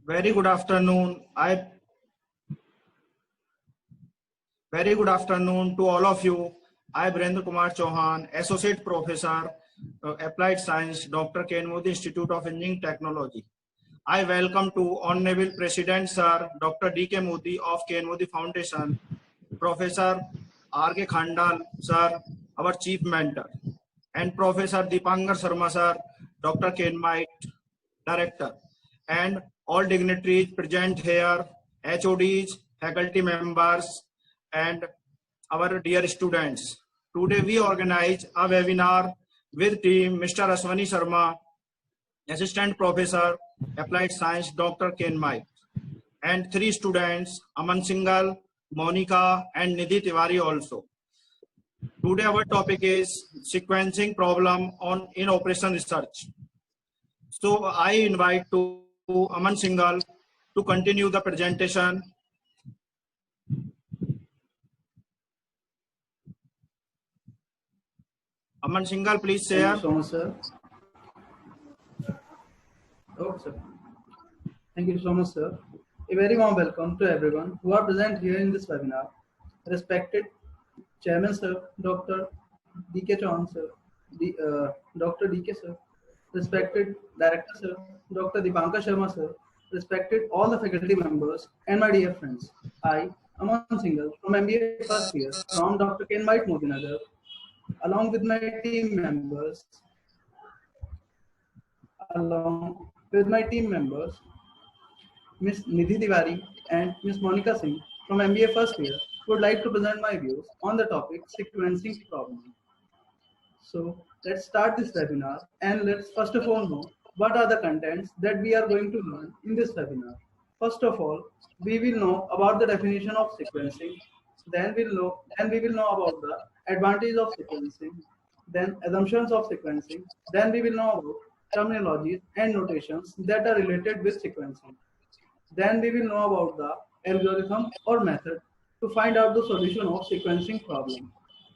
Very good afternoon. Very good afternoon to all of you. I, Virendra Kumar Chauhan, Associate Professor, Applied Science, Dr. K. N. Modi Institute of Engineering Technology. I welcome to Honorable President Sir Dr. D. K. Modi of K. N. Modi Foundation, Professor R. K. Khandal Sir, our Chief Mentor, and Professor Deepankar Sharma Sir, Dr. K. N. Mike Director, and all dignitaries present here, HODs, faculty members, and our dear students. Today we organize a webinar with team Mr. Aswani Sharma, Assistant Professor, Applied Science, Dr. Ken Mike, and 3 students, Aman Singhal, Monica, and Nidhi Tiwari also. Today our topic is sequencing problem in operation research. So I invite to Aman Singhal to continue the presentation. Aman Singhal, please share. Thank you so much, sir. Oh, sir. Thank you so much, sir. A very warm welcome to everyone who are present here in this webinar. Respected Chairman, sir, Dr. D.K. Chauhan, sir, Dr. D.K. sir, respected Director, sir, Dr. Deepankar Sharma, sir, respected all the faculty members, and my dear friends. I, Aman Singhal, from MBA first year, from Dr. K. N. Modi Nagar, along with my team members, Ms. Nidhi Tiwari and Ms. Monica Singh from MBA first year, would like to present my views on the topic sequencing problem. So let's start this webinar, and let's first of all know what are the contents that we are going to learn in this webinar. First of all, we will know about the definition of sequencing. Then we will know about the advantage of sequencing, then assumptions of sequencing. Then we will know about terminologies and notations that are related with sequencing. Then we will know about the algorithm or method to find out the solution of sequencing problem.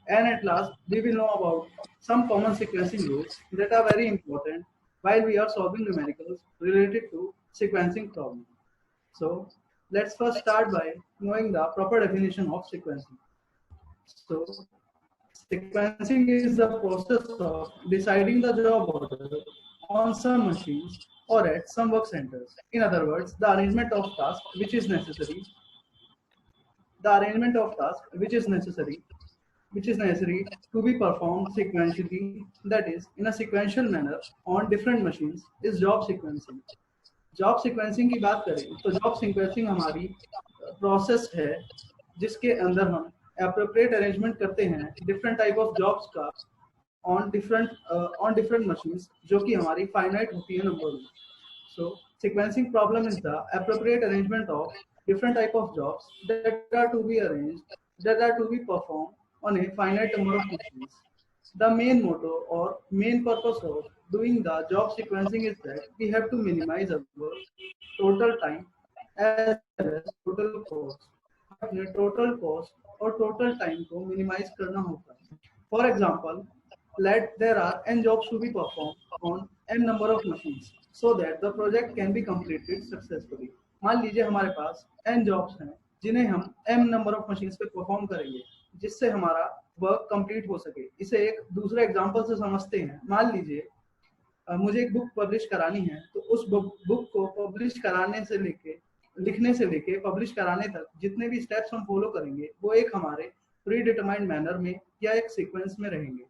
And at last, we will know about some common sequencing rules that are very important while we are solving numericals related to sequencing problem. So let's first start by knowing the proper definition of sequencing. So sequencing is the process of deciding the job order on some machines or at some work centers. In other words, the arrangement of tasks which is necessary to be performed sequentially, that is, in a sequential manner on different machines, is job sequencing. Job sequencing की बात करें तो job sequencing हमारी process है जिसके अंदर हम appropriate arrangement करते हैं डिफरेंट टाइप ऑफ जॉब्स का ऑन डिफरेंट मशीन्स जो कि हमारी फाइनाइट होती है नंबर में. So sequencing problem is the appropriate arrangement of different type of jobs that are to be performed on a finite number of machines. The main motto or main purpose of doing the job sequencing is that we have to minimize our total time as well as total cost. अपने total cost और total time को minimize करना होता है. For example, let there are n jobs to be performed on n number of machines so that the project can be completed successfully. मान लीजिए हमारे पास n jobs हैं जिन्हें हम m नंबर ऑफ मशीन्स पे परफॉर्म करेंगे जिससे हमारा वर्क कंप्लीट हो सके. इसे एक दूसरे एग्जांपल से समझते हैं. मान लीजिए मुझे एक बुक पब्लिश करानी है, तो उस बुक को पब्लिश कराने से लेके लिखने से लेके पब्लिश कराने तक जितने भी स्टेप्स हम फॉलो करेंगे वो एक हमारे प्री डिटरमाइंड मैनर में या एक सीक्वेंस में रहेंगे.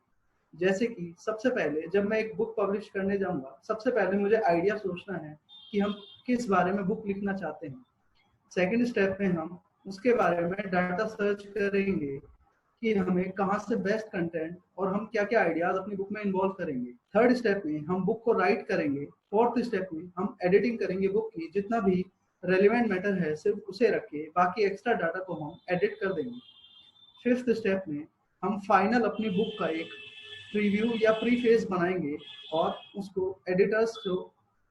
जैसे कि सबसे पहले जब मैं एक बुक पब्लिश करने जाऊंगा, सबसे पहले मुझे आइडिया सोचना है कि हम किस बारे में बुक लिखना चाहते हैं. सेकंड स्टेप में हम उसके बारे में डाटा सर्च करेंगे कि हमें कहाँ से बेस्ट कंटेंट और हम क्या क्या आइडियाज अपनी बुक में इन्वॉल्व करेंगे. थर्ड स्टेप में हम बुक को राइट करेंगे. फोर्थ स्टेप में हम एडिटिंग करेंगे बुक की. जितना भी रेलिवेंट मैटर है सिर्फ उसे रख के बाकी एक्स्ट्रा डाटा को हम एडिट कर देंगे. फिफ्थ स्टेप में हम फाइनल अपनी बुक का एक प्रीव्यू या प्रीफेस बनाएंगे और उसको एडिटर्स को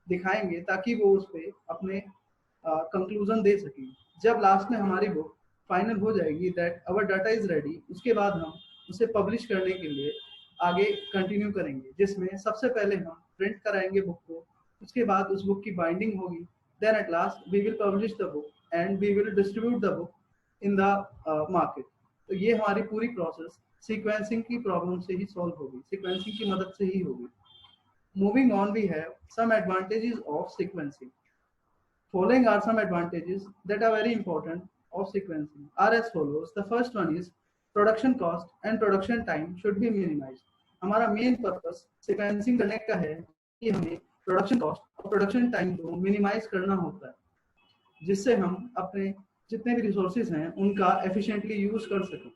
दिखाएंगे ताकि वो उस पर अपने कंक्लूजन दे सकें. जब लास्ट में हमारी बुक फाइनल हो जाएगी, that our data is ready, उसके बाद हम उसे पब्लिश करने के लिए आगे कंटिन्यू करेंगे, जिसमें सबसे पहले हम प्रिंट कराएंगे बुक को. उसके बाद उस बुक की बाइंडिंग होगी, Then at last we will publish the book and we will distribute the book in the market. तो ये हमारी पूरी प्रोसेस सीक्वेंसिंग की प्रॉब्लम से ही सॉल्व होगी, सीक्वेंसिंग की मदद से ही होगी. Moving on, we have some advantages of sequencing. Following are some advantages that are very important of sequencing are as follows. The first one is production cost and production time should be minimized. हमारा main purpose sequencing करने का है कि हमें production cost और production time को minimise करना होता है, जिससे हम अपने जितने भी रिसोर्सेज हैं उनका एफिशिएंटली यूज कर सकें.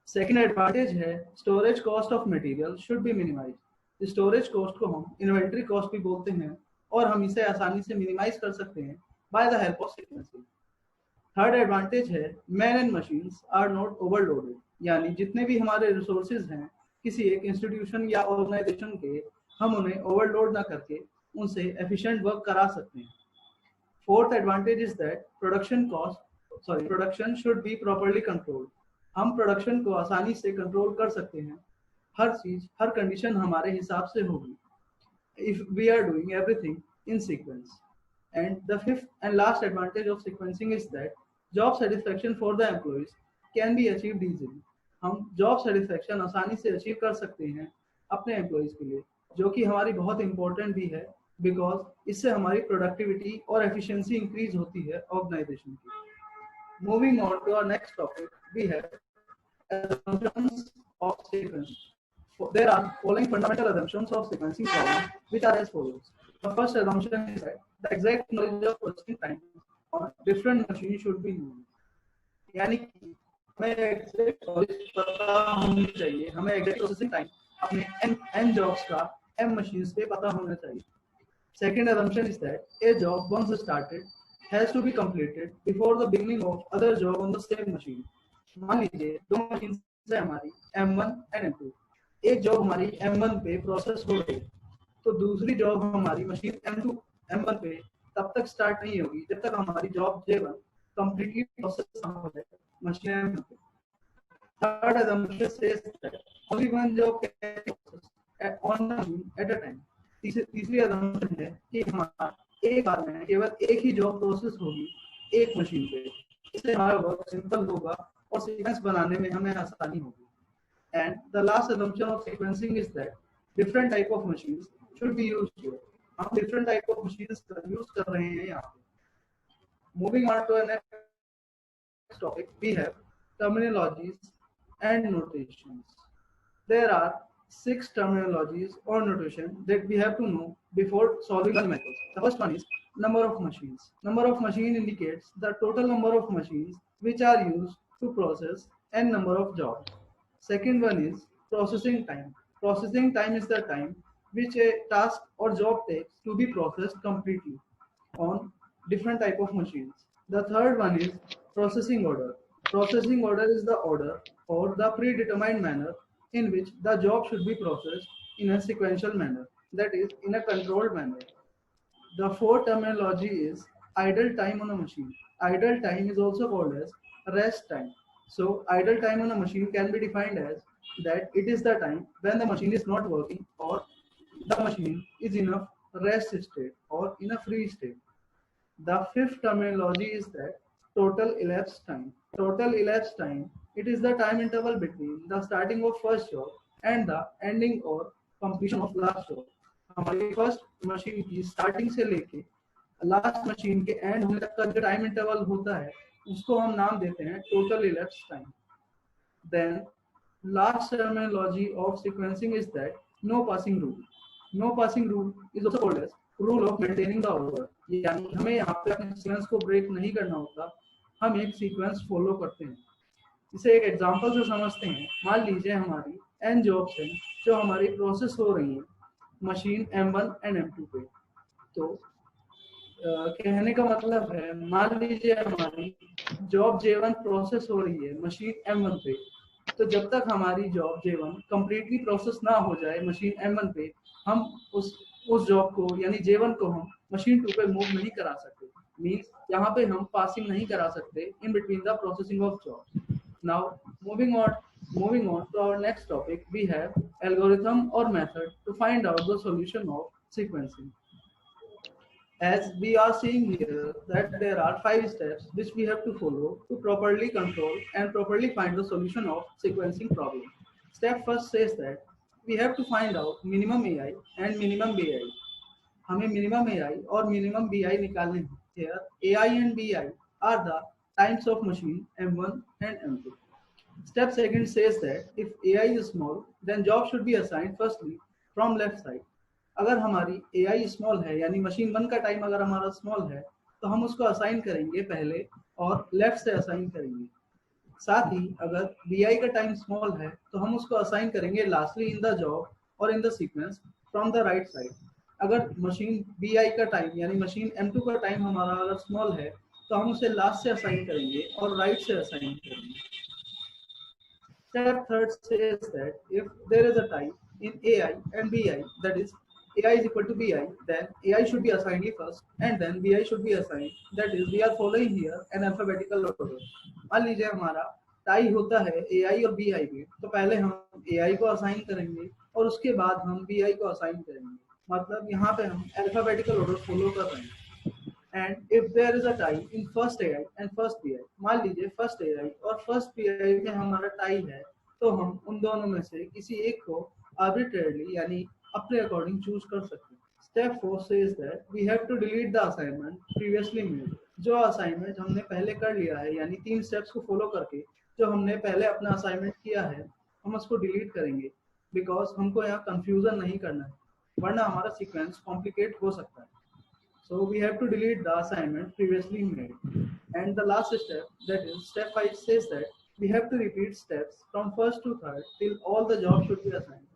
सेकेंड एडवांटेज है storage cost of material should be minimize. Storage cost को हम इन्वेंट्री कॉस्ट भी बोलते हैं और हम इसे आसानी से मिनिमाइज कर सकते हैं by the help of sequencing. Third advantage है man and machines are not overloaded. यानी जितने भी हमारे रिसोर्सेज हैं किसी एक इंस्टीट्यूशन या ऑर्गेनाइजेशन के, हम उन्हें ओवरलोड ना करके उनसे एफिशिएंट वर्क करा सकते हैं. Fourth advantage is that production should be properly controlled. हम प्रोडक्शन को आसानी से कंट्रोल कर सकते हैं. हर चीज हर कंडीशन हमारे हिसाब से होगी if we are doing everything in sequence. And the fifth and last advantage of sequencing is that job satisfaction for the employees can be achieved easily. हम job satisfaction आसानी से अचीव कर सकते हैं अपने एम्प्लॉइज के लिए, जो कि हमारी बहुत इंपॉर्टेंट भी है, बिकॉज इससे हमारी प्रोडक्टिविटी और एफिशिएंसी इंक्रीज होती है ऑर्गेनाइजेशन की. Moving on to our next topic, we have assumptions of sequence. There are following fundamental assumptions of sequencing problem, which are as follows. The first assumption is that the exact knowledge of processing time on different machines should be known. यानी कि हमें exact knowledge पता होनी चाहिए, हमें exact processing time अपने n jobs का m machines पे पता होना चाहिए. Second assumption is that a job once started has to be completed before the beginning of other job on the same machine. मान लीजिए दो मशीन है हमारी M1 और M2. एक जॉब हमारी M1 पे प्रोसेस हो गई तो दूसरी जॉब हमारी मशीन M1 पे तब तक स्टार्ट नहीं होगी जब तक हमारी जॉब J1 कंप्लीटली प्रोसेस ना हो जाए मशीन M1 पे. Third assumption says that only one job can be processed on the machine at a time. तीसरी assumption है कि हमारा एक बार में केवल एक ही जॉब प्रोसेस होगी एक मशीन पे. इससे हमारा वर्क सिंपल होगा और सीक्वेंस बनाने में हमें आसानी होगी. And the last assumption of sequencing is that different type of machines should be used here. हम different type of machines का use कर रहे हैं यहाँ पे. Moving on to the next topic, we have terminologies and notations. There are 6 terminologies or notation that we have to know before solving the methods. The first one is number of machines. Number of machine indicates the total number of machines which are used to process n number of jobs. Second one is processing time. Processing time is the time which a task or job takes to be processed completely on different type of machines. The third one is processing order. Processing order is the order or the predetermined manner in which the job should be processed in a sequential manner, that is in a controlled manner. The fourth terminology is idle time on a machine. Idle time is also called as rest time. So idle time on a machine can be defined as that it is the time when the machine is not working or the machine is in a rest state or in a free state. The fifth terminology is that total elapsed time. Total elapsed time, it is the time interval between the starting of first job and the ending or completion of last job. हमारी first machine की starting से लेके last machine के and होने तक का जो time interval होता है उसको हम नाम देते हैं total elapsed time. Then last terminology of sequencing is that no passing rule. No passing rule is also called as rule of maintaining the order. यानी हमें यहाँ पे अपने सीक्वेंस को ब्रेक नहीं करना होता, हम एक सीक्वेंस फॉलो करते हैं. इसे एक एग्जांपल से समझते हैं. मान लीजिए हमारी n जॉब्स हैं जो हमारी प्रोसेस हो रही है मशीन M1 एंड M2 पे. तो कहने का मतलब है मान लीजिए हमारी जॉब J1 प्रोसेस हो रही है मशीन M1 पे, तो जब तक हमारी जॉब J1 कंप्लीटली प्रोसेस ना हो जाए मशीन M1 पे, हम उस जॉब को यानी J1 को हम मशीन 2 पे मूव नहीं करा सकते. मींस यहाँ पे हम पासिंग नहीं करा सकते in between the processing of job. Now moving on to our next topic, we have algorithm or method to find out the solution of sequencing. As we are seeing here that there are 5 steps which we have to follow to properly control and properly find the solution of sequencing problem. Step first says that we have to find out minimum AI and minimum BI. हमें minimum AI और minimum BI निकालने हैं. Here AI and BI are the times of machine M1 and M2. Step second says that if AI is small, then job should be assigned firstly from left side. अगर हमारी AI small है यानी machine 1 का time अगर हमारा small है तो हम उसको असाइन करेंगे पहले और लेफ्ट से असाइन करेंगे. साथ ही अगर BI का टाइम स्मॉल है तो हम उसको असाइन करेंगे लास्टली इन द जॉब और in the sequence from the right side. अगर मशीन BI का टाइम यानी मशीन M2 का टाइम हमारा अगर स्मॉल है तो हम उसे लास्ट से असाइन करेंगे और राइट से असाइन करेंगे. Step third says that if there is a tie in AI and BI, that is AI is equal to BI, then AI should be assigned first and then BI should be assigned. That is, we are following here an alphabetical order. मान लीजिए हमारा tie होता है AI और BI में, तो पहले हम AI को असाइन करेंगे और उसके बाद हम BI को असाइन करेंगे. मतलब यहाँ पे हम alphabetical order follow कर रहे हैं. And if there is a tie in first AI and first BI, मान लीजिए first AI और first BI में हमारा टाई है तो हम उन दोनों में से किसी एक को arbitrarily यानी अपने अकॉर्डिंग चूज कर सकते हैं. Step 4 says that we have to delete the assignment previously made. जो असाइनमेंट हमने पहले कर लिया है यानी 3 स्टेप्स को फॉलो करके जो हमने पहले अपना असाइनमेंट किया है हम उसको डिलीट करेंगे बिकॉज हमको यहाँ कंफ्यूजन नहीं करना है वरना हमारा सीक्वेंस कॉम्प्लिकेट हो सकता है. So we have to delete the assignment previously made. And the last step, that is step 5, says that we have to repeat steps from first to third till all the jobs should be assigned.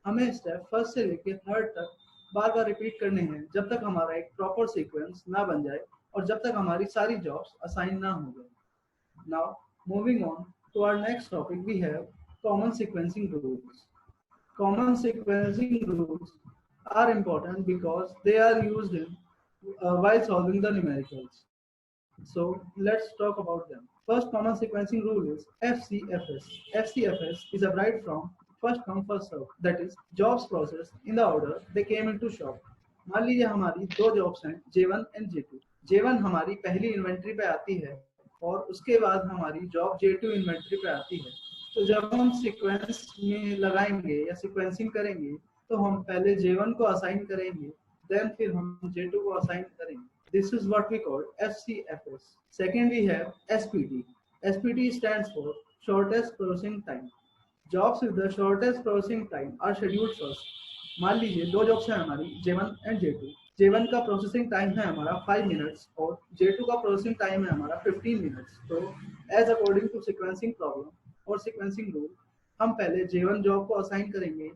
हमें step first से लेके third तक बार बार repeat करने हैं जब तक हमारा एक proper sequence ना बन जाए और जब तक हमारी सारी jobs assign ना हो जाए. Now moving on to our next topic, we have common sequencing rules. Common sequencing rules are important because they are used in while solving the numericals. So let's talk about them. First common sequencing rule is FCFS. FCFS is derived from first come first serve, that is jobs processed in the order they came into shop. मान लीजिए हमारी 2 jobs हैं J1 and J2. J1 हमारी पहली inventory पे आती है और उसके बाद हमारी जॉब J2 इन्वेंट्री पे आती है. तो जब हम सीक्वेंस में लगाएंगे या सीक्वेंसिंग करेंगे तो हम पहले J1 को असाइन करेंगे then फिर हम J2 को असाइन करेंगे. This is what we call FCFS. Second we have SPT. SPT stands for shortest processing time. Jobs with the shortest processing time are scheduled first. मान लीजिए 2 जॉब्स हैं हमारी J1 and J2. J1 का processing time है हमारा 5 minutes और J2 का processing time है हमारा 15 मिनट्स. तो as according to sequencing problem और सीक्वेंसिंग रूल हम पहले J1 जॉब को असाइन करेंगे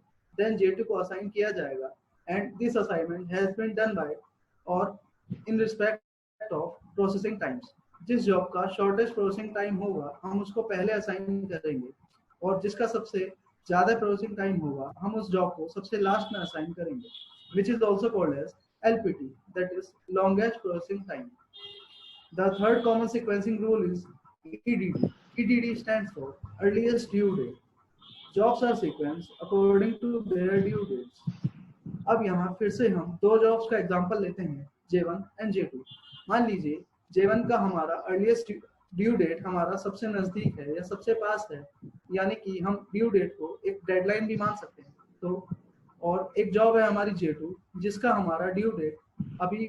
देन J2 को असाइन किया जाएगा. And this assignment has been done by or in respect of processing times. जिस जॉब का shortest processing time होगा हम उसको पहले असाइन करेंगे और जिसका सबसे ज़्यादा processing time होगा हम उस जॉब को सबसे लास्ट में असाइन करेंगे, which is also called as LPT, that is longest processing time. The third common sequencing rule is EDD. EDD stands for earliest due date. Jobs are sequenced according to their due dates. अब यहाँ फिर से हम 2 jobs का example लेते हैं J1 and J2. मान लीजिए J1 का हमारा अर्लीस्ट ड्यू डेट हमारा सबसे नजदीक है या सबसे पास है यानी कि हम ड्यू डेट को एक डेडलाइन भी मान सकते हैं. तो और एक जॉब है हमारी J2 जिसका हमारा ड्यू डेट अभी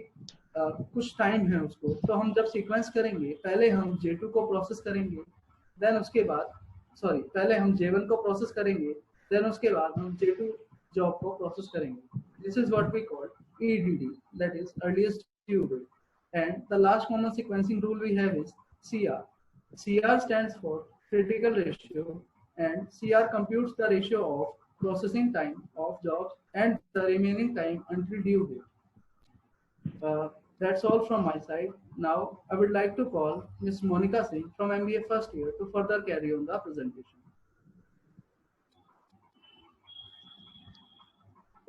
कुछ टाइम है उसको. तो हम जब सीक्वेंस करेंगे पहले हम J2 को प्रोसेस करेंगे देन उसके बाद पहले हम J1 को प्रोसेस करेंगे देन उसके बाद हम J2 जॉब को प्रोसेस करेंगे. This is what we call EDD, that is earliest due date. And the last common sequencing rule we have is CR. CR stands for critical ratio and CR computes the ratio of processing time of jobs and the remaining time until due date. That's all from my side. Now I would like to call Ms. Monica Singh from MBA first year to further carry on the presentation.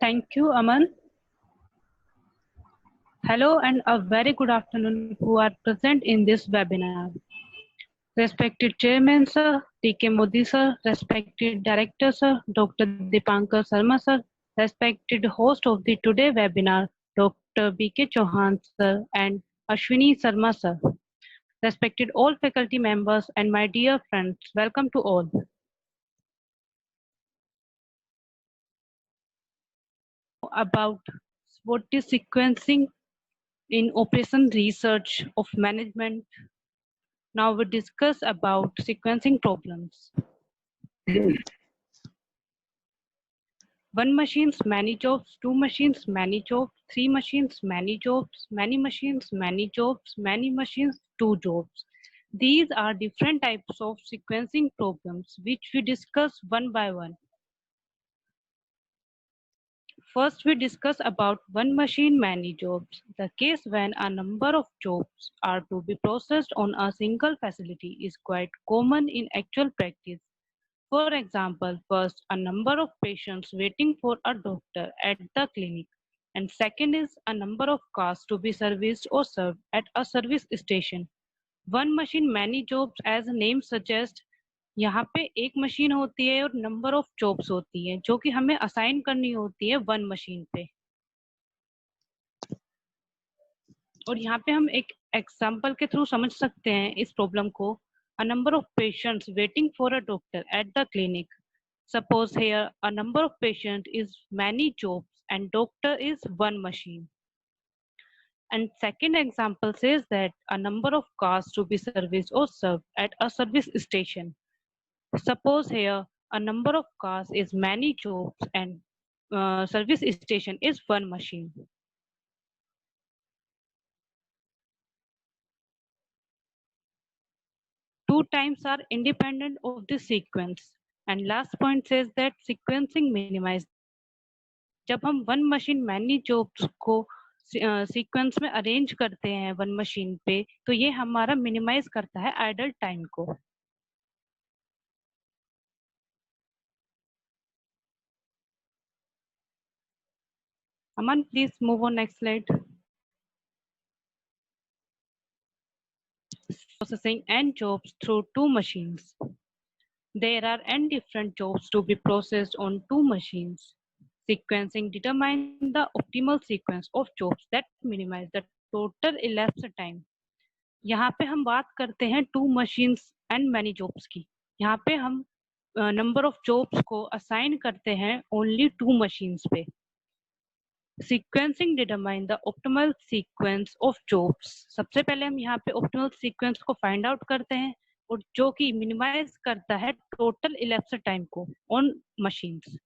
Thank you, Aman. Hello and a very good afternoon who are present in this webinar. Respected Chairman Sir, T.K. Modi Sir, respected Director Sir, Dr. Dipankar Sharma Sir, respected host of the today webinar, Dr. B.K. Chauhan sir and Ashwini Sarma sir. Respected all faculty members and my dear friends, welcome to all. About what is sequencing in operation research of management. Now we discuss about sequencing problems. One machines, many jobs, two machines, many jobs, three machines, many jobs, many machines, many jobs, many machines, two jobs. These are different types of sequencing problems which we discuss one by one. First, we discuss about one machine, many jobs. The case when a number of jobs are to be processed on a single facility is quite common in actual practice. For example, first, a number of patients waiting for a doctor at the clinic. And second is a number of cars to be serviced or served at a service station. One machine, many jobs as the name suggests, यहाँ पे एक machine होती है और number of jobs होती है जो कि हमें असाइन करनी होती है वन मशीन पे। और यहाँ पे हम एक एग्जांपल के थ्रू समझ सकते हैं इस प्रॉब्लम को। A number of patients waiting for a doctor at the clinic. Suppose here a number of patients is many jobs and doctor is one machine. And second example says that a number of cars to be serviced or served at a service station. Suppose here a number of cars is many jobs and service station is one machine. Two times are independent of the sequence. And last point says that sequencing minimize. जब हम one machine many jobs को sequence में arrange करते हैं one machine पे तो ये हमारा मिनिमाइज करता है आइडल टाइम को। Aman, please move on next slide. Processing n jobs through two machines. There are n different jobs to be processed on two machines. Sequencing determines the optimal sequence of jobs that minimize the total elapsed time. यहाँ पे हम बात करते हैं two machines and many jobs की। यहाँ पे हम नंबर ऑफ जॉब्स को असाइन करते हैं ओनली टू मशीन्स पे। Sequencing determine the optimal sequence of jobs. सबसे पहले हम यहाँ पे optimal sequence को find out करते हैं और जो कि minimize करता है total elapsed time को on machines.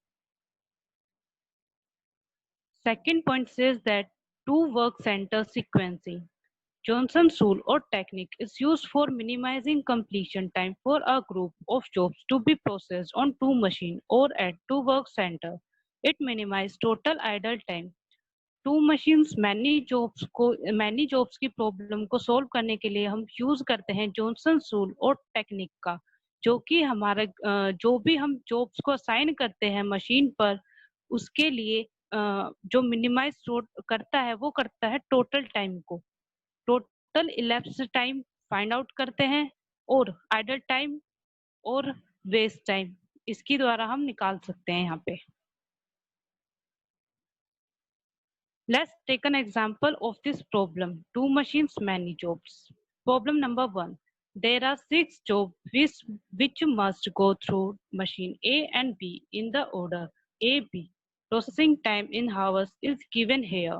Second point says that two work center sequencing. Johnson's rule or technique is used for minimizing completion time for a group of jobs to be processed on two machines or at two work center. It minimizes total idle time. Two machines many jobs की problem को solve करने के लिए हम use करते हैं Johnson rule और technique का, जो कि हमारा जो भी हम जॉब्स को असाइन करते हैं मशीन पर उसके लिए जो मिनिमाइज करता है वो करता है टोटल टाइम को। Total elapse time find out करते हैं और आइडल टाइम और वेस्ट टाइम इसके द्वारा हम निकाल सकते हैं यहाँ पे। Let's take an example of this problem. Two machines, many jobs. Problem number 1. There are 6 jobs which must go through machine A and B in the order A, B. Processing time in hours is given here.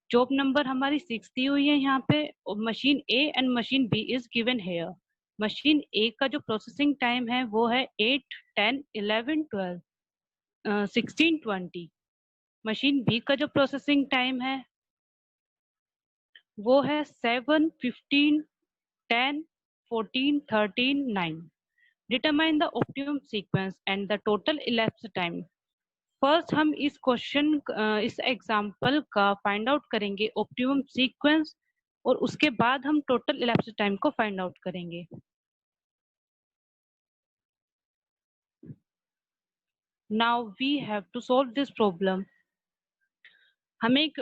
Job number हमारी 6 दी हुई है यहाँ पे और machine A and machine B is given here. Machine A का जो processing time है वो है 8, 10, 11, 12, 16, 20. मशीन बी का जो प्रोसेसिंग टाइम है वो है 7, 15, 10, 14, 13, 9. Determine the optimum sequence and the total elapse time. First हम इस क्वेश्चन इस एग्जांपल का फाइंड आउट करेंगे ऑप्टिमम सीक्वेंस और उसके बाद हम टोटल इलेप्स टाइम को फाइंड आउट करेंगे। Now we have to solve this problem. हमें एक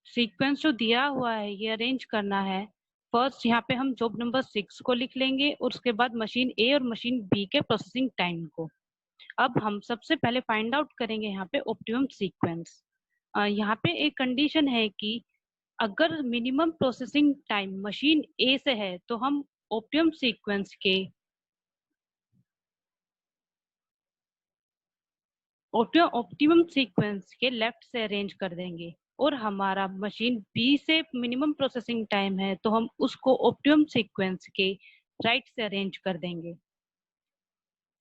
सीक्वेंस जो दिया हुआ है ये अरेंज करना है। फर्स्ट यहाँ पे हम जॉब नंबर 6 को लिख लेंगे और उसके बाद मशीन ए और मशीन बी के प्रोसेसिंग टाइम को। अब हम सबसे पहले फाइंड आउट करेंगे यहाँ पे ऑप्टिमम सीक्वेंस। यहाँ पे एक कंडीशन है कि अगर minimum processing time machine A से है तो हम ऑप्टिमम सीक्वेंस के लेफ्ट से अरेंज कर देंगे, और हमारा मशीन बी से मिनिमम प्रोसेसिंग टाइम है तो हम उसको ऑप्टिमम सीक्वेंस के राइट से अरेंज कर देंगे।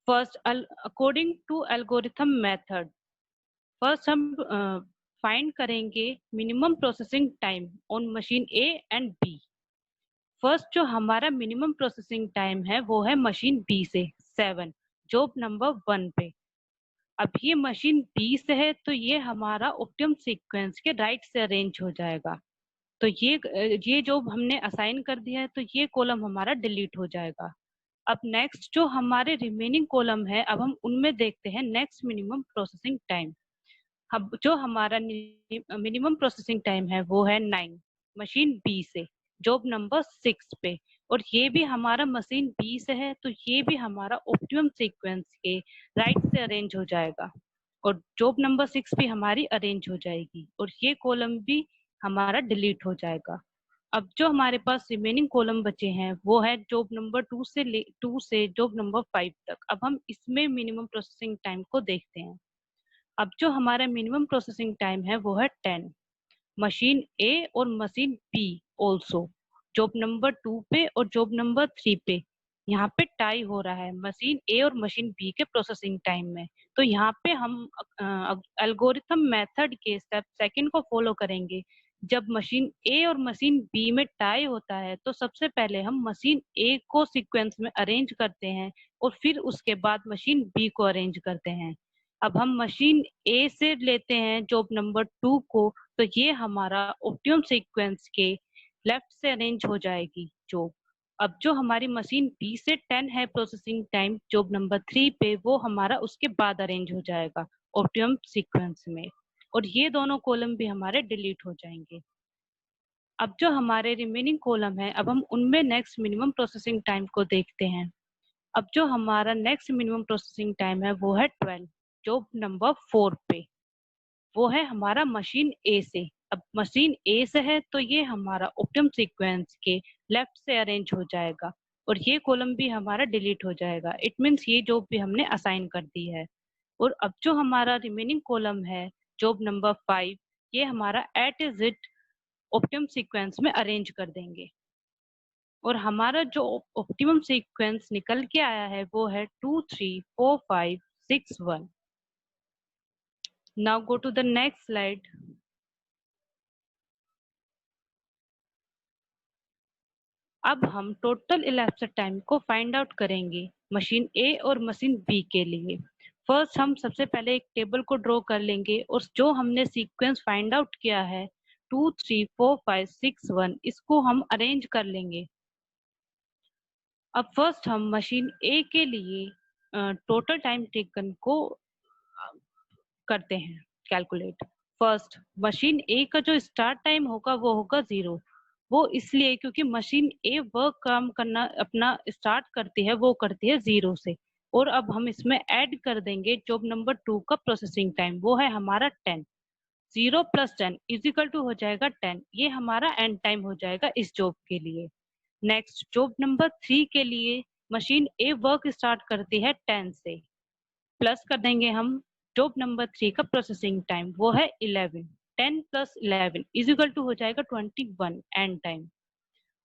First, according to algorithm method, first हम फाइंड करेंगे minimum processing time on machine A and B. First जो हमारा मिनिमम प्रोसेसिंग टाइम है वो है मशीन बी से 7, जॉब नंबर 1 पे। अब ये मशीन बी से है तो ये हमारा ऑप्टिमम सीक्वेंस के राइट से अरेंज हो जाएगा। तो ये जॉब हमने असाइन कर दिया है तो ये कॉलम हमारा डिलीट हो जाएगा। अब नेक्स्ट जो हमारे रिमेनिंग कॉलम है, अब हम उनमें देखते हैं नेक्स्ट मिनिमम प्रोसेसिंग टाइम। अब जो हमारा मिनिमम प्रोसेसिंग टाइम है वो है 9, मशीन बी से, जॉब नंबर 6 पे। और ये भी हमारा मशीन बी से है तो ये भी हमारा ऑप्टिमम सीक्वेंस के राइट से अरेंज हो जाएगा, और जॉब नंबर 6 भी हमारी अरेंज हो जाएगी, और ये कॉलम भी हमारा डिलीट हो जाएगा। अब जो हमारे पास रिमेनिंग कॉलम बचे हैं वो है जॉब नंबर 2 से जॉब नंबर 5 तक। अब हम इसमें मिनिमम प्रोसेसिंग टाइम को देखते हैं। अब जो हमारा मिनिमम प्रोसेसिंग टाइम है वो है 10, मशीन ए और machine B also, job number 2 पे और जॉब नंबर 3 पे। यहाँ पे टाई हो रहा है मशीन ए और मशीन बी के प्रोसेसिंग टाइम में। तो यहाँ पे हम एल्गोरिथम मेथड के स्टेप सेकंड को फॉलो करेंगे। जब मशीन ए और मशीन बी में टाई होता है तो सबसे पहले हम मशीन ए को सीक्वेंस में अरेंज करते हैं और फिर उसके बाद मशीन बी को अरेंज करते हैं। अब हम मशीन ए से लेते हैं जॉब नंबर 2 को, तो ये हमारा ऑप्टिमम सीक्वेंस के लेफ्ट से अरेंज हो जाएगी जॉब। अब जो हमारी मशीन बी से 10 है प्रोसेसिंग टाइम जॉब नंबर 3 पे, वो हमारा उसके बाद अरेंज हो जाएगा ऑप्टिमम सीक्वेंस में, और ये दोनों कॉलम भी हमारे डिलीट हो जाएंगे। अब जो हमारे रिमेनिंग कॉलम है, अब हम उनमें नेक्स्ट मिनिमम प्रोसेसिंग टाइम को देखते हैं। अब जो हमारा नेक्स्ट मिनिमम प्रोसेसिंग टाइम है वो है 12, जॉब नंबर 4 पे। वो है हमारा मशीन ए से। अब मशीन ए से है तो ये हमारा ऑप्टिमम सीक्वेंस के लेफ्ट से अरेंज हो जाएगा, और ये कॉलम भी हमारा डिलीट हो जाएगा। इट मीन्स ये जॉब भी हमने असाइन कर दी है। और अब जो हमारा रिमेनिंग कॉलम है जॉब नंबर 5, ये हमारा eight is it optimum sequence में अरेंज कर देंगे, और हमारा जो ऑप्टिमम सीक्वेंस निकल के आया है वो है 2 3 4 5 6 1। Now go to the next slide. अब हम टोटल elapsed टाइम को फाइंड आउट करेंगे मशीन ए और मशीन बी के लिए। फर्स्ट हम सबसे पहले एक टेबल को ड्रॉ कर लेंगे, और जो हमने सीक्वेंस फाइंड आउट किया है 2 3 4 5 6 1, इसको हम अरेंज कर लेंगे। अब फर्स्ट हम मशीन ए के लिए टोटल टाइम टेकन को करते हैं कैलकुलेट। फर्स्ट मशीन ए का जो स्टार्ट टाइम होगा वो होगा 0। वो इसलिए क्योंकि मशीन ए वर्क काम करना अपना स्टार्ट करती है, वो करती है 0 से। और अब हम इसमें ऐड कर देंगे जॉब नंबर 2 का प्रोसेसिंग टाइम, वो है हमारा 10। 0 + 10 इजिकल टू हो जाएगा 10। ये हमारा एंड टाइम हो जाएगा इस जॉब के लिए। नेक्स्ट जॉब नंबर 3 के लिए मशीन ए वर्क स्टार्ट करती है 10 से, प्लस कर देंगे हम जॉब नंबर 3 का प्रोसेसिंग टाइम, वो है 11। 10 + 11 इजिकल टू हो जाएगा 21 एंड टाइम।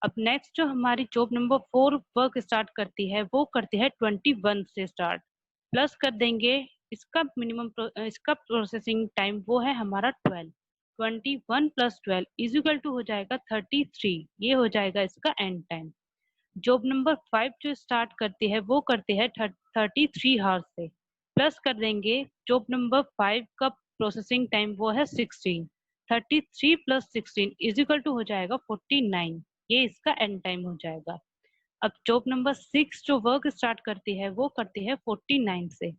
अब नेक्स्ट जो हमारी जॉब नंबर 4 वर्क स्टार्ट करती है वो करती है 21 से स्टार्ट, प्लस कर देंगे इसका प्रोसेसिंग टाइम, वो है हमारा 12। 21 + 12 इजिकल टू हो जाएगा 33। ये हो जाएगा इसका एंड टाइम। जॉब नंबर 5 जो स्टार्ट करती है वो करती है 33 हार्स से, प्लस कर देंगे जॉब नंबर 5 का प्रोसेसिंग टाइम, वो है 16। 33 + 16 इजिकल टू हो जाएगा 49। ये इसका एंड टाइम हो जाएगा। अब जॉब नंबर 6 जो वर्क स्टार्ट करती है वो करती है 49 से,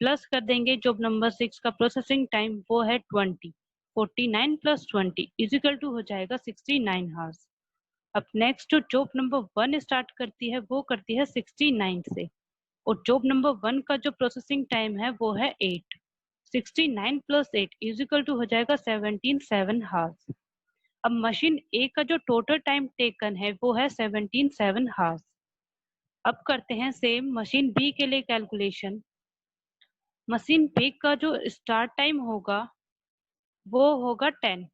प्लस कर देंगे जॉब नंबर 6 का प्रोसेसिंग टाइम, वो है 20। 49 + 20 इजिकल टू हो जाएगा 69 हार्स। अब नेक्स्ट जो जॉब नंबर 1 स्टार्ट करती है वो करती है 69 से, और जॉब नंबर 1 का जो प्रोसेसिंग टाइम है वो है 8। 69 प्लस 8 इज इक्वल टू हो जाएगा 17 हार्स। अब मशीन ए का जो टोटल टाइम टेकन है वो है 17 हार्स। अब करते हैं सेम मशीन बी के लिए कैलकुलेशन। मशीन बी का जो स्टार्ट टाइम होगा वो होगा 10।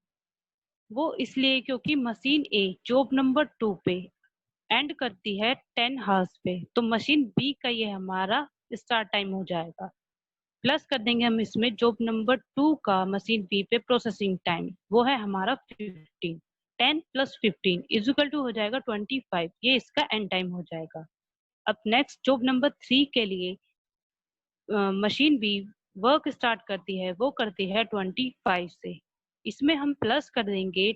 वो इसलिए क्योंकि मशीन ए जॉब नंबर 2 पे एंड करती है 10 हार्स पे, तो मशीन बी का ये हमारा स्टार्ट टाइम हो जाएगा। प्लस कर देंगे हम इसमें जॉब नंबर 2 का मशीन बी पे प्रोसेसिंग टाइम, वो है हमारा 15। 10 प्लस 15 इज इक्वल टू हो जाएगा 25, ये इसका एंड टाइम हो जाएगा। अब नेक्स्ट जॉब नंबर 3 के लिए मशीन बी वर्क स्टार्ट करती है, वो करती है 25 से। इसमें हम प्लस कर देंगे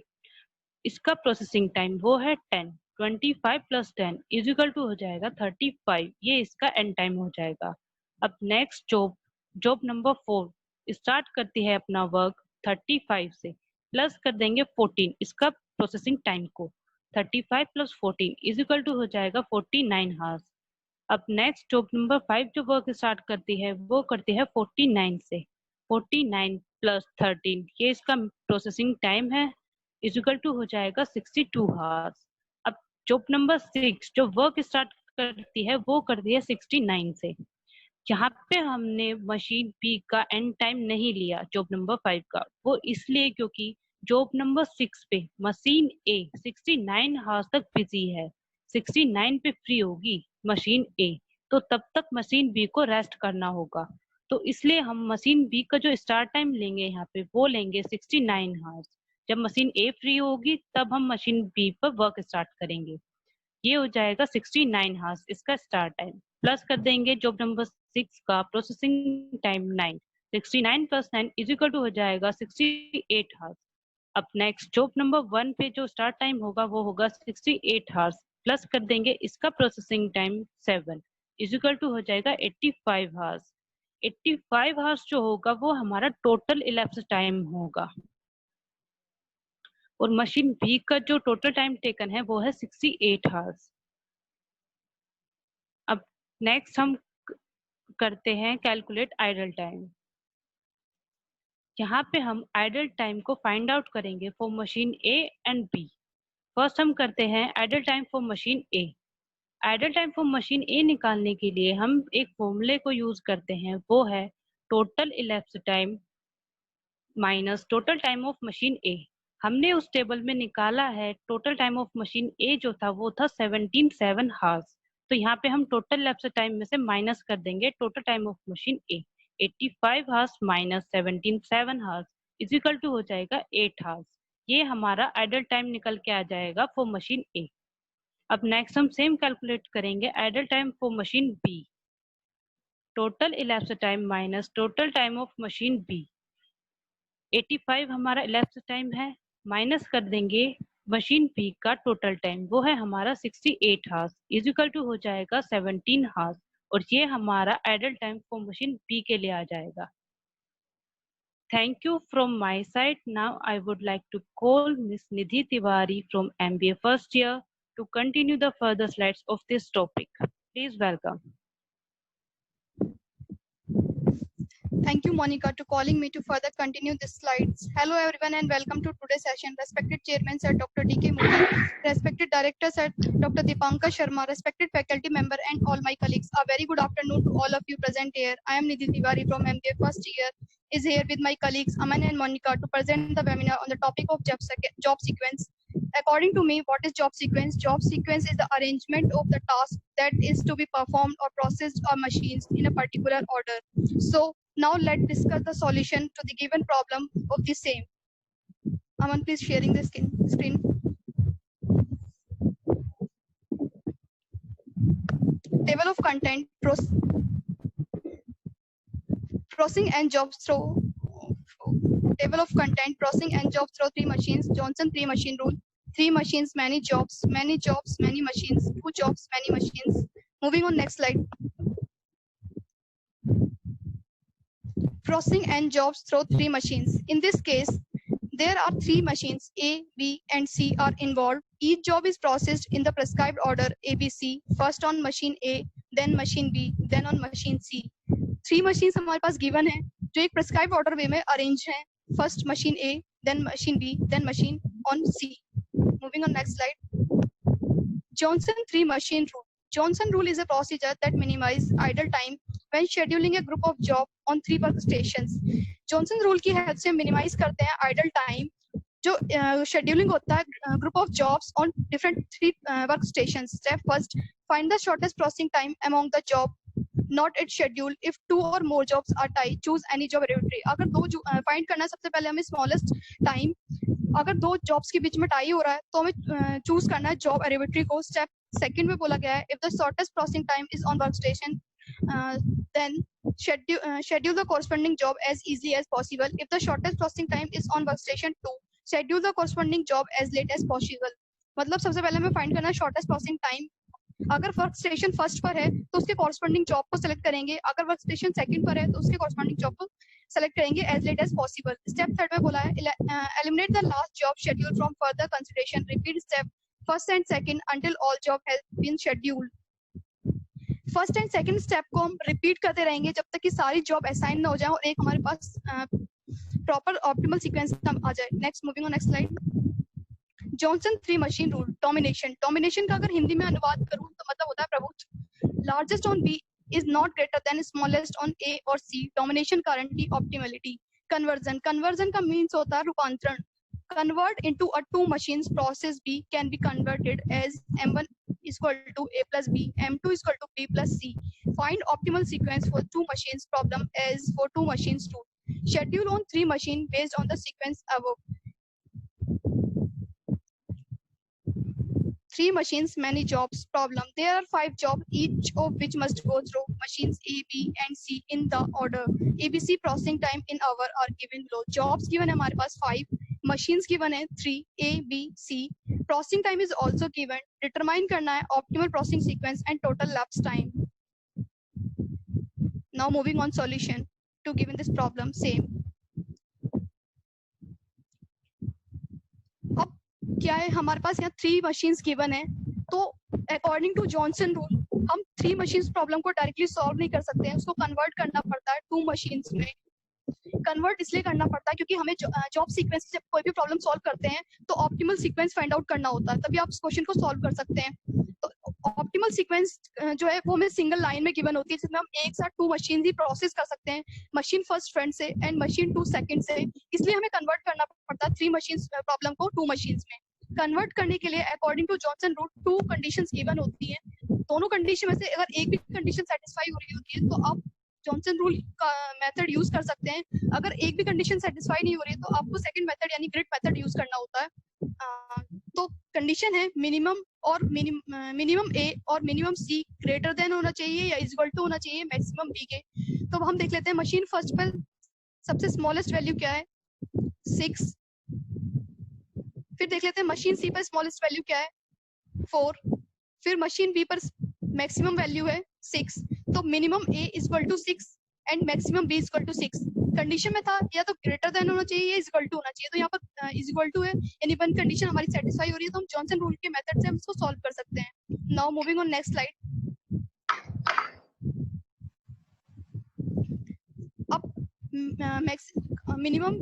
इसका प्रोसेसिंग टाइम, वो है 10। 25 प्लस 10 इज इक्वल टू हो जाएगा 35, ये इसका एंड टाइम हो जाएगा। अब नेक्स्ट जॉब नंबर 4 स्टार्ट करती है अपना वर्क 35 से, प्लस कर देंगे 14 इसका प्रोसेसिंग टाइम को। 35 प्लस 14 इज इक्वल टू हो जाएगा 49 हार्स। अब नेक्स्ट जॉब नंबर 5 जो वर्क स्टार्ट करती है वो करती है 49 से। 49 प्लस 13 ये इसका प्रोसेसिंग टाइम है, इज इक्वल टू हो जाएगा 62 हार्स। अब जॉब नंबर 6 जो वर्क स्टार्ट करती है वो करती है 69 से। यहाँ पे हमने मशीन बी का एंड टाइम नहीं लिया जॉब नंबर 5 का, वो इसलिए क्योंकि जॉब नंबर 6 पे मशीन ए 69 हार्स तक बिजी है। 69 पे फ्री होगी मशीन ए, तो तब तक मशीन बी को रेस्ट करना होगा। तो इसलिए हम मशीन बी का जो स्टार्ट टाइम लेंगे यहाँ पे वो लेंगे 69 हार्स। जब मशीन ए फ्री होगी तब हम मशीन बी पर वर्क स्टार्ट करेंगे। ये हो जाएगा 69 हार्स इसका स्टार्ट टाइम। प्लस कर देंगे जॉब नंबर 6 का processing time 9। 69 plus 9 is equal to हो जाएगा 68 हार्स। अब नेक्स्ट जॉब नंबर 1 पे जो स्टार्ट टाइम होगा वो होगा 68 हार्स, प्लस कर देंगे इसका processing time 7 is equal to हो जाएगा 85 हार्स। 85 हार्स जो होगा वो हमारा टोटल इलेप्स टाइम होगा, और मशीन बी का जो टोटल टाइम टेकन है वो है 68 हार्स। अब नेक्स्ट हम करते हैं कैलकुलेट आइडल टाइम। यहाँ पे हम आइडल टाइम को फाइंड आउट करेंगे for machine A and B. First हम करते हैं idle time for machine A. Idle time for machine A निकालने के लिए हम एक फॉर्मूले को यूज करते हैं, वो है total elapse time minus total time of machine A. हमने उस टेबल में निकाला है total time of machine A जो था वो था 17 हार्स, तो यहाँ पे हम टोटल इलेप्स टाइम में से माइनस कर देंगे total time of machine A. 85 hours minus 17 hours is equal to हो जाएगा 8 हार्स। ये हमारा आइडल टाइम निकल के आ जाएगा फॉर मशीन ए। अब नेक्स्ट हम सेम कैलकुलेट करेंगे idle time for machine B. Total elapse time minus total time of machine B. 85 हमारा इलेप्स टाइम है, माइनस कर देंगे मशीन बी का टोटल टाइम, वो है हमारा 68 हार्स इज इक्वल टू हो जाएगा 17 हार्स, और ये हमारा idle time for machine B के लिए आ जाएगा। Thank you from my side. Now I would like to call Ms. Nidhi Tiwari from MBA first year to continue the further slides of this topic. Please welcome. Thank you, Monica, to calling me to further continue the slides. Hello, everyone, and welcome to today's session. Respected chairman, Sir Dr. D.K. Modi, respected director, Sir Dr. Dipankar Sharma, respected faculty member, and all my colleagues. A very good afternoon to all of you present here. I am Nidhi Tiwari from MBA first year, is here with my colleagues Aman and Monica to present the webinar on the topic of job sequence. According to me, what is job sequence? Job sequence is the arrangement of the task that is to be performed or processed on machines in a particular order. So now let's discuss the solution to the given problem of the same. Aman, please sharing the screen. Table of content, processing and jobs through. Table of content, processing and jobs through 3 machines, Johnson 3 machine rule. 3 machines, many jobs, many machines, 2 jobs, many machines. Moving on, next slide. Processing and jobs through 3 machines. In this case, there are 3 machines, A, B, and C are involved. Each job is processed in the prescribed order ABC, first on machine A, then machine B, then on machine C. 3 machines हमारे पास given है जो एक prescribed order वे में arrange हैं. First machine A, then machine B, then machine on C. Moving on next slide. Johnson 3 machine rule. Johnson rule is a procedure that minimizes idle time when scheduling a group of job on 3 workstations. Johnson rule की help से minimize करते हैं idle time जो scheduling होता है group of jobs on different 3 workstations. Step first, find the shortest processing time among the job not its schedule. If 2 or more jobs are tied, choose any job arbitrary. अगर दो find करना है सबसे पहले हमें smallest time. अगर 2 jobs के बीच में टाई हो रहा है तो हमें choose करना है job arbitrary को. Step second में बोला गया है if the shortest processing time is on workstation, then schedule the corresponding job as easily as possible. If the shortest processing time is on workstation 2, schedule the corresponding job as late as possible. मतलब सबसे पहले हमें find करना है shortest processing time. अगर work station first पर है तो उसके कॉरस्पॉन्डिंग जॉब को सेलेक्ट करेंगे. अगर वर्क स्टेशन सेकंड पर है तो उसके कॉरस्पॉन्डिंग जॉब को सेलेक्ट करेंगे as late as possible. Step third में बोला है eliminate the last job schedule from further consideration. Repeat step first and second until all job has been scheduled. First and second step को हम repeat करते रहेंगे जब तक कि सारी जॉब असाइन ना हो जाए और एक हमारे पास प्रॉपर ऑप्टिमल सीक्वेंस आ जाए. Next, moving on next slide. Johnson 3 machine rule. Domination. Domination का अगर हिंदी में अनुवाद करूं तो मतलब होता है प्रभुत्व. Largest on B is not greater than smallest on A और C. Domination currently optimality. Conversion. Conversion का मीन्स होता है रूपांतरण. Convert into a 2 machines process B can be converted as M1 is equal to A plus B, M2 is equal to B plus C. Find optimal sequence for 2 machines problem as for 2 machines too. Schedule on 3 machines based on the sequence above. 3 machines, many jobs problem. There are 5 jobs, each of which must go through machines A, B, and C in the order. ABC processing time in hour are given below. Jobs given है हमारे पास 5, machines given है 3, A, B, C. Processing time is also given. Determine करना है optimal processing sequence and total lapse time. Now moving on solution to given this problem. Same. अब क्या है हमारे पास यहाँ 3 मशीन्स गिवन है तो अकॉर्डिंग टू जॉनसन रूल हम 3 मशीन्स प्रॉब्लम को डायरेक्टली सॉल्व नहीं कर सकते हैं. उसको कन्वर्ट करना पड़ता है 2 मशीन्स में. कन्वर्ट इसलिए करना पड़ता है क्योंकि हमें जॉब सीक्वेंस से कोई भी प्रॉब्लम सॉल्व करते हैं तो ऑप्टिमल सीक्वेंस फाइंड आउट करना होता है, तभी आप इस क्वेश्चन को सॉल्व कर सकते हैं. तो ऑप्टिमल सीक्वेंस जो है वो हमें सिंगल लाइन में गिवन होती है जिसमें हम एक साथ 2 मशीन ही प्रोसेस कर सकते हैं, मशीन फर्स्ट फ्रंट से एंड मशीन 2 सेकंड से. इसलिए हमें कन्वर्ट करना पड़ता है 3 मशीन प्रॉब्लम को 2 मशीन्स में. कन्वर्ट करने के लिए according to Johnson rule 2 conditions given होती हैं. दोनों कंडीशन में से अगर एक भी कंडीशन सेटिस्फाई हो रही होती है तो आप जॉनसन रूल का मेथड यूज कर सकते हैं. अगर एक भी कंडीशन सेटिस्फाई नहीं हो रही तो आपको सेकंड मेथड यानी ग्रिड मेथड यूज करना होता है. तो कंडीशन है मिनिमम और मिनिमम ए और मिनिमम सी ग्रेटर देन होना चाहिए या इक्वल टू होना चाहिए मैक्सिमम बी के. तो हम देख लेते हैं मशीन फर्स्ट पर सबसे स्मॉलेस्ट वैल्यू क्या है 6. फिर देख लेते हैं मशीन सी पर स्मॉलेस्ट वैल्यू क्या है 4. फिर मशीन बी पर मैक्सिमम वैल्यू है 6. तो minimum A equal to 6 and maximum B equal to 6. Condition में था या तो ग्रेटर देन होना चाहिए या इक्वल टू होना चाहिए, तो यहाँ पर इक्वल टू है यानी वन कंडीशन हमारी सेटिस्फाई हो रही है तो हम जॉनसन रूल के मेथड से हम इसको सॉल्व कर सकते हैं. Now moving on next slide. अब minimum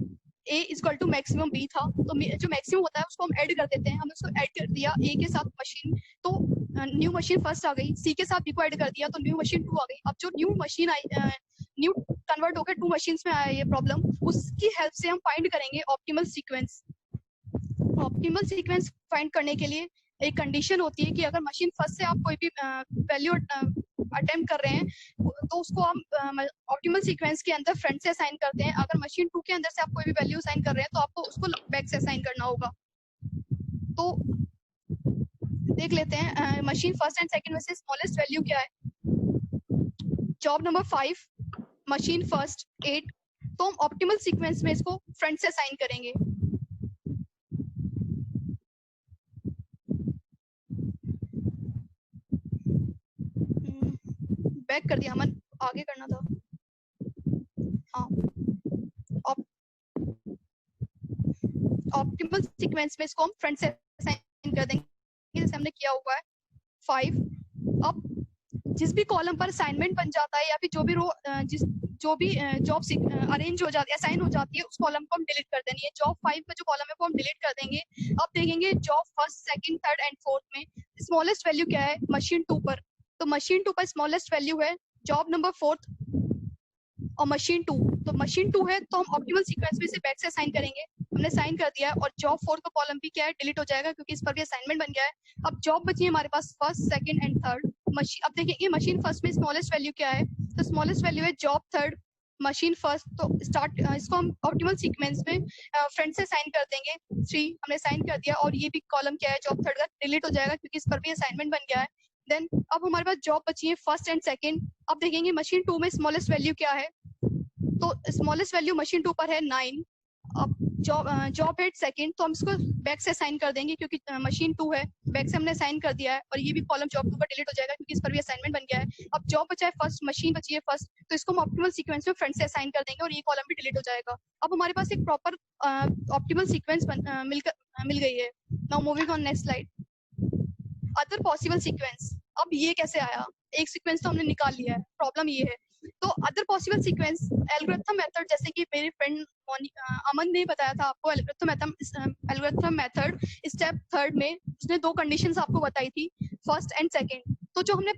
A equal to maximum B था तो जो मैक्सिमम होता है उसको हम ऐड कर देते हैं. हमने उसको ऐड कर दिया A के साथ मशीन तो न्यू मशीन फर्स्ट आ गई. C के साथ B को ऐड कर दिया तो न्यू मशीन 2 आ गई. अब जो new machine I knew convert होकर 2 मशीन्स में आया ये प्रॉब्लम, उसकी हेल्प से हम फाइंड करेंगे optimal sequence. Optimal sequence find करने के लिए एक कंडीशन होती है कि अगर मशीन फर्स्ट से आप कोई भी वैल्यू अटेम्प्ट कर रहे हैं तो उसको हम ऑप्टिमल सीक्वेंस के अंदर फ्रंट से असाइन करते हैं. अगर मशीन 2 के अंदर से आप कोई भी वैल्यू असाइन कर रहे हैं तो आपको उसको बैक से असाइन करना होगा. तो देख लेते हैं मशीन फर्स्ट एंड सेकंड में से स्मॉलेस्ट वैल्यू क्या है. Job number 5 machine first 8. तो हम ऑप्टिमल सीक्वेंस में इसको फ्रंट से असाइन करेंगे. बैक कर दिया हमने, आगे करना था. हाँ, ऑप्टिमल सीक्वेंस में इसको हम फ्रंट से असाइन कर देंगे जैसे हमने किया हुआ है 5. अब जिस भी कॉलम पर असाइनमेंट बन जाता है या फिर जो भी रो जिस जो भी जॉब अरेंज हो जाती है, असाइन हो जाती है, उस कॉलम को हम डिलीट कर देंगे। ये जॉब 5 का जो कॉलम है वो हम डिलीट कर देंगे। अब देखेंगे job first, second, third and fourth में स्मॉलेस्ट वैल्यू क्या है मशीन 2 पर। तो मशीन 2 पर स्मॉलेस्ट वैल्यू है जॉब नंबर 4 और मशीन 2। तो मशीन 2 है तो हम ऑप्टिमल सीक्वेंस में से बैक से असाइन करेंगे। हमने साइन कर दिया है और जॉब 4 का कॉलम भी क्या है, डिलीट हो जाएगा क्योंकि इस पर भी असाइनमेंट बन गया है। अब जॉब बची है हमारे पास फर्स्ट, सेकंड एंड थर्ड। अब देखिए मशीन फर्स्ट में स्मॉलेस्ट वैल्यू क्या है, तो स्मॉलेस्ट वैल्यू है जॉब थर्ड मशीन फर्स्ट। तो स्टार्ट इसको हम ऑप्टिमल सीक्वेंस में फ्रंट से साइन कर देंगे 3, हमने साइन कर दिया और ये भी कॉलम क्या है जॉब थर्ड का डिलीट हो जाएगा क्योंकि इस पर भी असाइनमेंट बन गया है। देन अब हमारे पास जॉब बची है फर्स्ट एंड सेकंड। अब देखेंगे मशीन 2 में स्मॉलेस्ट वैल्यू क्या है, तो स्मॉलेस्ट वैल्यू मशीन 2 पर है 9। अब जॉब है सेकंड, तो हम इसको बैक से साइन कर देंगे क्योंकि मशीन 2 है, बैक से हमने साइन कर दिया है और ये भी कॉलम जॉब 2 पर डिलीट हो जाएगा क्योंकि इस पर भी असाइनमेंट बन गया है। अब जॉब बचा है फर्स्ट, मशीन बची है फर्स्ट, तो इसको हम ऑप्टिमल सीक्वेंस में फ्रंट से असाइन कर देंगे और ये कॉलम भी डिलीट हो जाएगा। अब हमारे पास एक प्रॉपर ऑप्टिमल सीक्वेंस मिल गई है। Now moving on next slide, other possible sequence. अब ये कैसे आया, एक सीक्वेंस तो हमने निकाल लिया है, प्रॉब्लम ये है। तो other possible sequence algorithm method, जैसे कि मेरे फ्रेंड अमन ने बताया था आपको एल्गोरिथम मेथड स्टेप थर्ड में उसने 2 कंडीशंस आपको बताई थी, फर्स्ट एंड सेकंड। तो जो हमने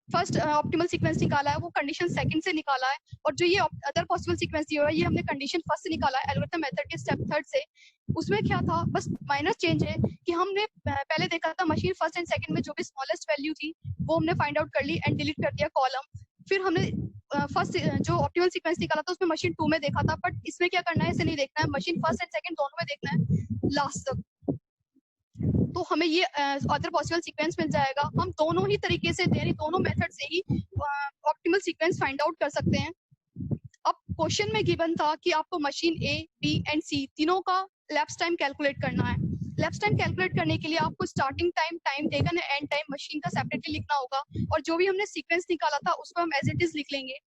फर्स्ट ऑप्टिमल सीक्वेंस निकाला है वो कंडीशन सेकंड से निकाला है और जो ये अदर पॉसिबल सीक्वेंस दिया हुआ है ये हमने कंडीशन फर्स्ट से निकाला है एल्गोरिथम मेथड के स्टेप थर्ड से। उसमें क्या था, बस माइनर चेंज है कि हमने पहले देखा था मशीन फर्स्ट एंड सेकंड में जो भी स्मॉलेस्ट वैल्यू थी वो हमने फाइंड आउट कर ली एंड डिलीट कर दिया कॉलम। फिर हमने फर्स्ट जो ऑप्टिमल सीक्वेंस निकाला था उसमें मशीन 2 में देखा था, बट इसमें क्या करना है, ऐसे नहीं देखना है, मशीन फर्स्ट एंड सेकंड दोनों में देखना है लास्ट तक। तो हमें ये अदर पॉसिबल सीक्वेंस मिल जाएगा। हम दोनों ही तरीके से यानी दोनों मेथड से ही ऑप्टिमल सीक्वेंस फाइंड आउट कर सकते हैं। अब क्वेश्चन में गिवन था कि आपको मशीन ए, बी एंड सी तीनों का लैप्स टाइम कैलकुलेट करना है। लैप्स टाइम कैलकुलेट करने के लिए आपको starting time, time taken, and time machine का सेपरेटली लिखना होगा और जो भी हमने सीक्वेंस निकाला था उसको हम एज इट इज लिख लेंगे।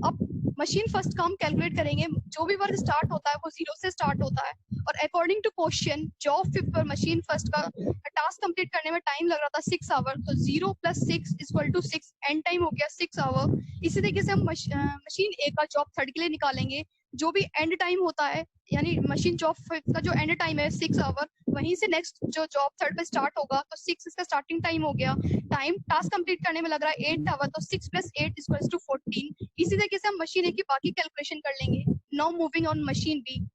अब मशीन फर्स्ट का हम कैलकुलेट करेंगे, जो भी वर्क स्टार्ट होता है वो 0 से स्टार्ट होता है और अकॉर्डिंग टू क्वेश्चन जॉब 5 पर मशीन फर्स्ट का टास्क कंप्लीट करने में टाइम लग रहा था 6 आवर, तो 0 + 6 = 6, एंड टाइम हो गया 6 आवर। इसी तरीके से हम मशीन ए का जॉब थर्ड के लिए निकालेंगे, जो भी एंड टाइम होता है यानी मशीन जॉब 5 का जो एंड टाइम है 6 आवर, वहीं से नेक्स्ट जो जॉब थर्ड पे स्टार्ट होगा तो 6 इसका स्टार्टिंग टाइम हो गया। टाइम टास्क कंप्लीट करने में लग रहा है 8 आवर, तो 6 + 8 = 14। इसी तरीके से हम मशीन ए की बाकी कैलकुलेशन कर लेंगे। Now moving on machine B.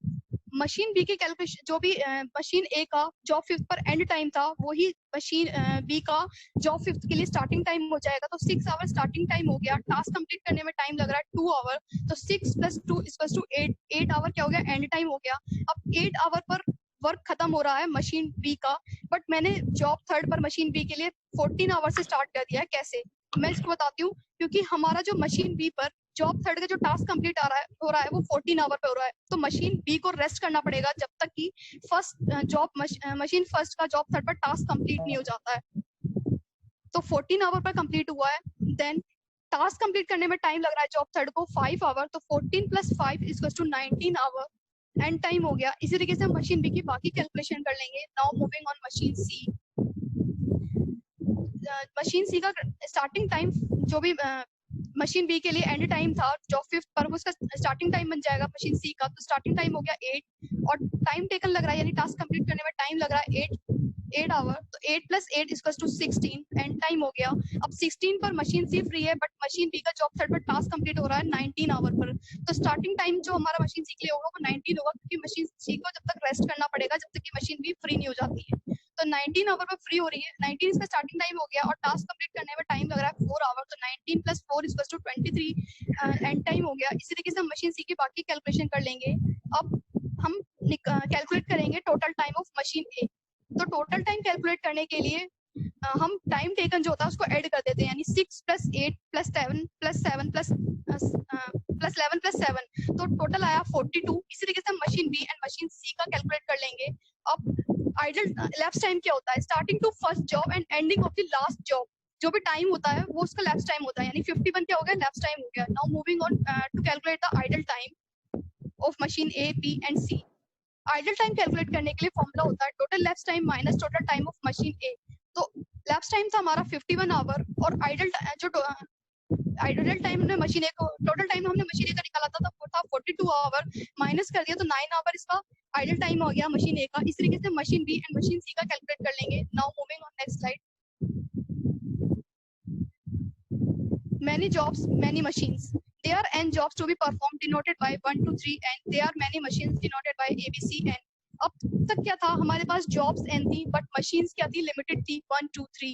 Machine B की कैलकुलेशन, जो भी मशीन ए का जॉब 5 पर एंड टाइम था वही मशीन बी का जॉब 5 के लिए स्टार्टिंग टाइम हो जाएगा, तो 6 आवर स्टार्टिंग टाइम हो गया। टास्क कंप्लीट करने में टाइम लग रहा है 2 आवर, तो 6 + 2 = 8, 8 आवर क्या हो गया, एंड टाइम हो गया। अब 8 आवर पर वर्क खत्म हो रहा है मशीन बी का, बट मैंने जॉब थर्ड पर मशीन बी के लिए 14 आवर से स्टार्ट कर दिया है। कैसे, मैं इसको बताती हूँ। क्योंकि हमारा जो मशीन बी पर जॉब थर्ड का जो टास्क कंप्लीट हो रहा है वो 14 आवर पे हो रहा है, तो मशीन बी को रेस्ट करना पड़ेगा जब तक कि मशीन फर्स्ट का जॉब थर्ड पर टास्क कंप्लीट नहीं हो जाता है। तो 14 आवर पर कंप्लीट हुआ है। देन टास्क कंप्लीट करने में टाइम लग रहा है जॉब थर्ड को 5 आवर, तो 14 + 5 = 19 आवर, एंड टाइम हो गया। इसी तरीके से हम मशीन बी की बाकी कैलकुलेशन कर लेंगे। Now moving on machine C. Machine C का स्टार्टिंग टाइम, जो भी मशीन बी के लिए एंड टाइम था जॉब 5 पर, वो उसका स्टार्टिंग टाइम बन जाएगा मशीन सी का, तो स्टार्टिंग टाइम हो गया 8 और टाइम टेकन लग रहा है यानी टास्क कंप्लीट करने में टाइम लग रहा है 8 आवर, तो 8 + 8 = 16, एंड टाइम हो गया। अब 16 पर मशीन सी फ्री है, बट मशीन बी का जॉब थर्ड पर टास्क कंप्लीट हो रहा है 19 आवर पर, तो स्टार्टिंग टाइम जो हमारा मशीन सी के लिए होगा वो 19 होगा, क्योंकि मशीन सी को जब तक रेस्ट करना पड़ेगा जब तक कि मशीन बी फ्री नहीं हो जाती है। तो 19 आवर पर फ्री हो रही है, 19 इसका स्टार्टिंग टाइम हो गया और टास्क कंप्लीट करने में टाइम लग रहा है 4 आवर, तो 19 + 4 = 23, एंड टाइम हो गया। इसी तरीके से हम मशीन सी की बाकी कैलकुलेशन कर लेंगे। अब हम कैलकुलेट करेंगे total time of machine A. तो टोटल टाइम कैलकुलेट करने के लिए हम टाइम टेकन जो होता है उसको ऐड कर देते हैं, यानी 6 + 8 + 7 + 7 + 11 + 7, तो टोटल आया 42। इसी तरीके से हम machine B and machine C का कैलकुलेट कर लेंगे। अब आइडल लैप्स टाइम क्या होता है, starting to first job and ending of the last job, जो भी टाइम होता है वो उसका लैप्स टाइम होता है, यानी 51 क्या हो गया, लैप्स टाइम हो गया। Now moving on to calculate the idle time of machine A, B and C. Idle time calculate करने के लिए फॉर्मूला होता है total lapse time minus total time of machine A. तो लैप्स टाइम था हमारा 51 आवर और आइडल जो आइडल टाइम हमने मशीन एक टोटल टाइम हमने मशीन एक का निकाला था वो था 42 आवर, माइनस कर दिया तो 9 आवर इसका आइडल टाइम हो गया मशीन ए का। इस तरीके से machine B and machine C का कैलकुलेट कर लेंगे। Now moving on next slide. Many jobs, many machines. There are n jobs to be performed denoted by 1 to 3 and there are many machines denoted by A, B, C, N. अब तक क्या था, हमारे पास jobs n थी but machines क्या थी, limited थी 1 2 3।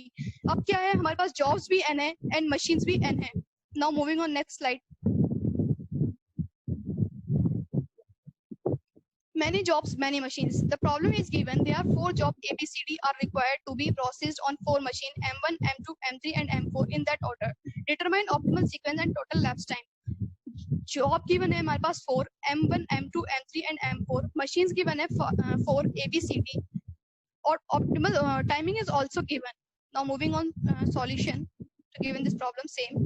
अब क्या है, हमारे पास जॉब्स भी n है एंड मशीन्स भी n है। Now moving on next slide. Many jobs, many machines. The problem is given there are 4 jobs A, B, C, D are required to be processed on 4 machines M1, M2, M3 and M4 in that order. Determine optimal sequence and total elapsed time. Job given है हमारे पास 4, M1, M2, M3 and M4. Machines given है 4 A, B, C, D. और optimal timing is also given. Now moving on solution to given this problem same.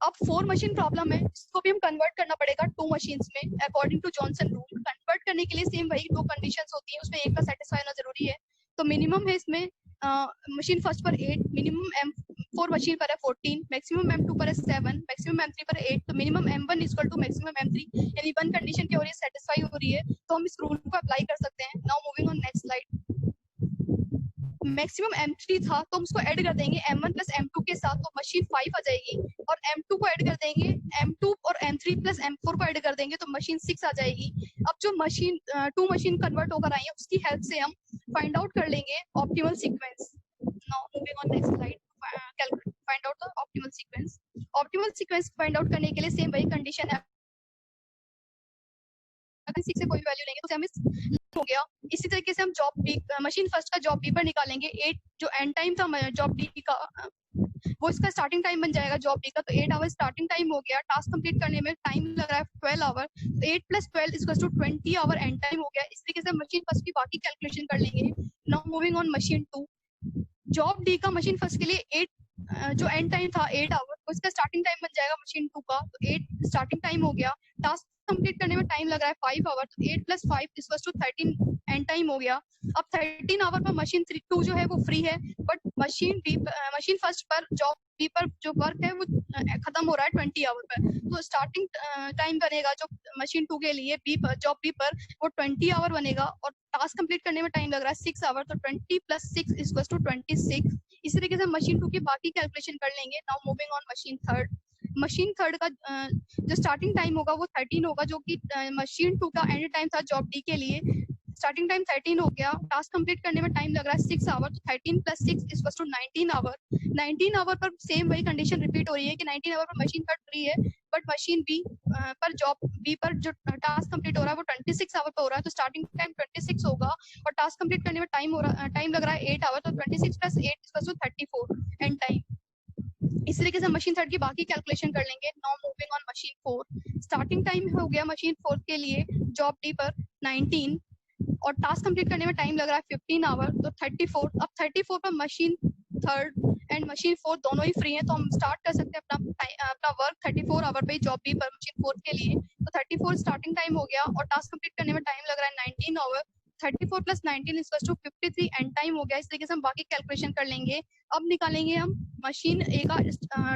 अब 4 machine problem है, इसको भी हम convert करना पड़ेगा 2 मशीन्स में according to Johnson rule. Convert करने के लिए सेम वही 2 कंडीशंस होती हैं, उसमें एक का सेटिस्फाई होना जरूरी है। तो मिनिमम है इसमें मशीन फर्स्ट पर 8, मिनिमम M4 मशीन पर है 14, मैक्सिमम M2 पर है 7, मैक्सिमम M3 पर है 8। तो minimum M1 equal to maximum M3, यानी 1 कंडीशन क्या हो रही है, सेटिस्फाई हो रही है, तो हम इस रूल को अप्लाई कर सकते हैं। Now moving on next slide. Maximum M3 था तो हम उसको ऐड कर देंगे M1 प्लस M2 के साथ, तो मशीन 5 आ जाएगी। और M2 को ऐड कर देंगे, M2 और M3 प्लस M4 को ऐड कर देंगे तो मशीन 6 आ जाएगी। अब जो मशीन 2 मशीन कन्वर्ट होकर आई है उसकी हेल्प से हम फाइंड आउट कर लेंगे optimal sequence. Now moving on next slide. Find out the optimal sequence. Optimal sequence find out करने के लिए सेम वही कंडीशन है, अगर 6 से कोई वैल्यू लेंगे तो हमें हो गया। इसी तरीके से हम जॉब बी मशीन फर्स्ट का जॉब बी पर निकालेंगे। 8 जो एंड टाइम था जॉब डी का वो इसका स्टार्टिंग टाइम बन जाएगा जॉब बी का, तो 8 आवर स्टार्टिंग टाइम हो गया। टास्क कंप्लीट करने में टाइम लग रहा है 12 आवर, तो 8 plus 12 equals to 20 hour end time हो गया। इस तरीके से मशीन फर्स्ट की बाकी कैलकुलेशन कर लेंगे। Now moving on machine 2। Job D का मशीन फर्स्ट के लिए 8 जो एंड टाइम था 8 आवर, तो इसका स्टार्टिंग टाइम बन जाएगा मशीन 2 का, तो 8 स्टार्टिंग टाइम हो गया। टास्क कंप्लीट करने में टाइम लग रहा है 5 आवर, तो 8 plus 5 equals to 13 end time हो गया। अब 13 आवर पर मशीन 2 जो है वो फ्री है, बट मशीन फर्स्ट पर जॉब बी पर जो वर्क है वो खत्म हो रहा है 20 आवर पर, तो स्टार्टिंग टाइम बनेगा जो मशीन 2 के लिए बी पर जॉब बी पर वो 20 आवर बनेगा। और टास्क कंप्लीट करने में टाइम लग रहा है 6 आवर, तो 20 प्लस 6 इक्वल्स टू 26। इस तरीके से मशीन 2 की बाकी कैलकुलेशन कर लेंगे। Now moving on machine third. Machine third का जो स्टार्टिंग टाइम होगा वो 13 होगा, जो कि मशीन 2 का एंड टाइम था जॉब डी के लिए। स्टार्टिंग टाइम 13 हो गया। टास्क कंप्लीट करने में टाइम लग रहा है 6 आवर, तो 13 plus 6 equals to 19 hour. 19 hour पर सेम वही कंडीशन रिपीट हो रही है कि 19 आवर पर मशीन थर्ड फ्री है, बट मशीन बी पर जॉब बी पर जो टास्क कंप्लीट हो रहा है वो 26 आवर पर हो रहा है, तो स्टार्टिंग टाइम 26 होगा और टास्क कंप्लीट करने में टाइम लग रहा है 8 आवर, तो 26 plus 8 equals to 34 end time. इस तरीके से मशीन थर्ड की बाकी कैलकुलेशन कर लेंगे। Now moving on machine 4। Starting time हो गया मशीन 4 के लिए जॉब डी पर 19 और टास्क कंप्लीट करने में टाइम लग रहा है 15 आवर, तो 34। अब 34 पर मशीन थर्ड एंड मशीन 4 दोनों ही फ्री हैं, तो हम स्टार्ट कर सकते हैं अपना वर्क 34 आवर पे जॉब बी पर मशीन 4 के लिए। तो 34 स्टार्टिंग टाइम हो गया और टास्क कंप्लीट करने में टाइम लग रहा है 19 hour. 34 plus 19 equals to 53 end time हो गया। इस तरीके से हम बाकी कैलकुलेशन कर लेंगे। अब निकालेंगे हम मशीन ए का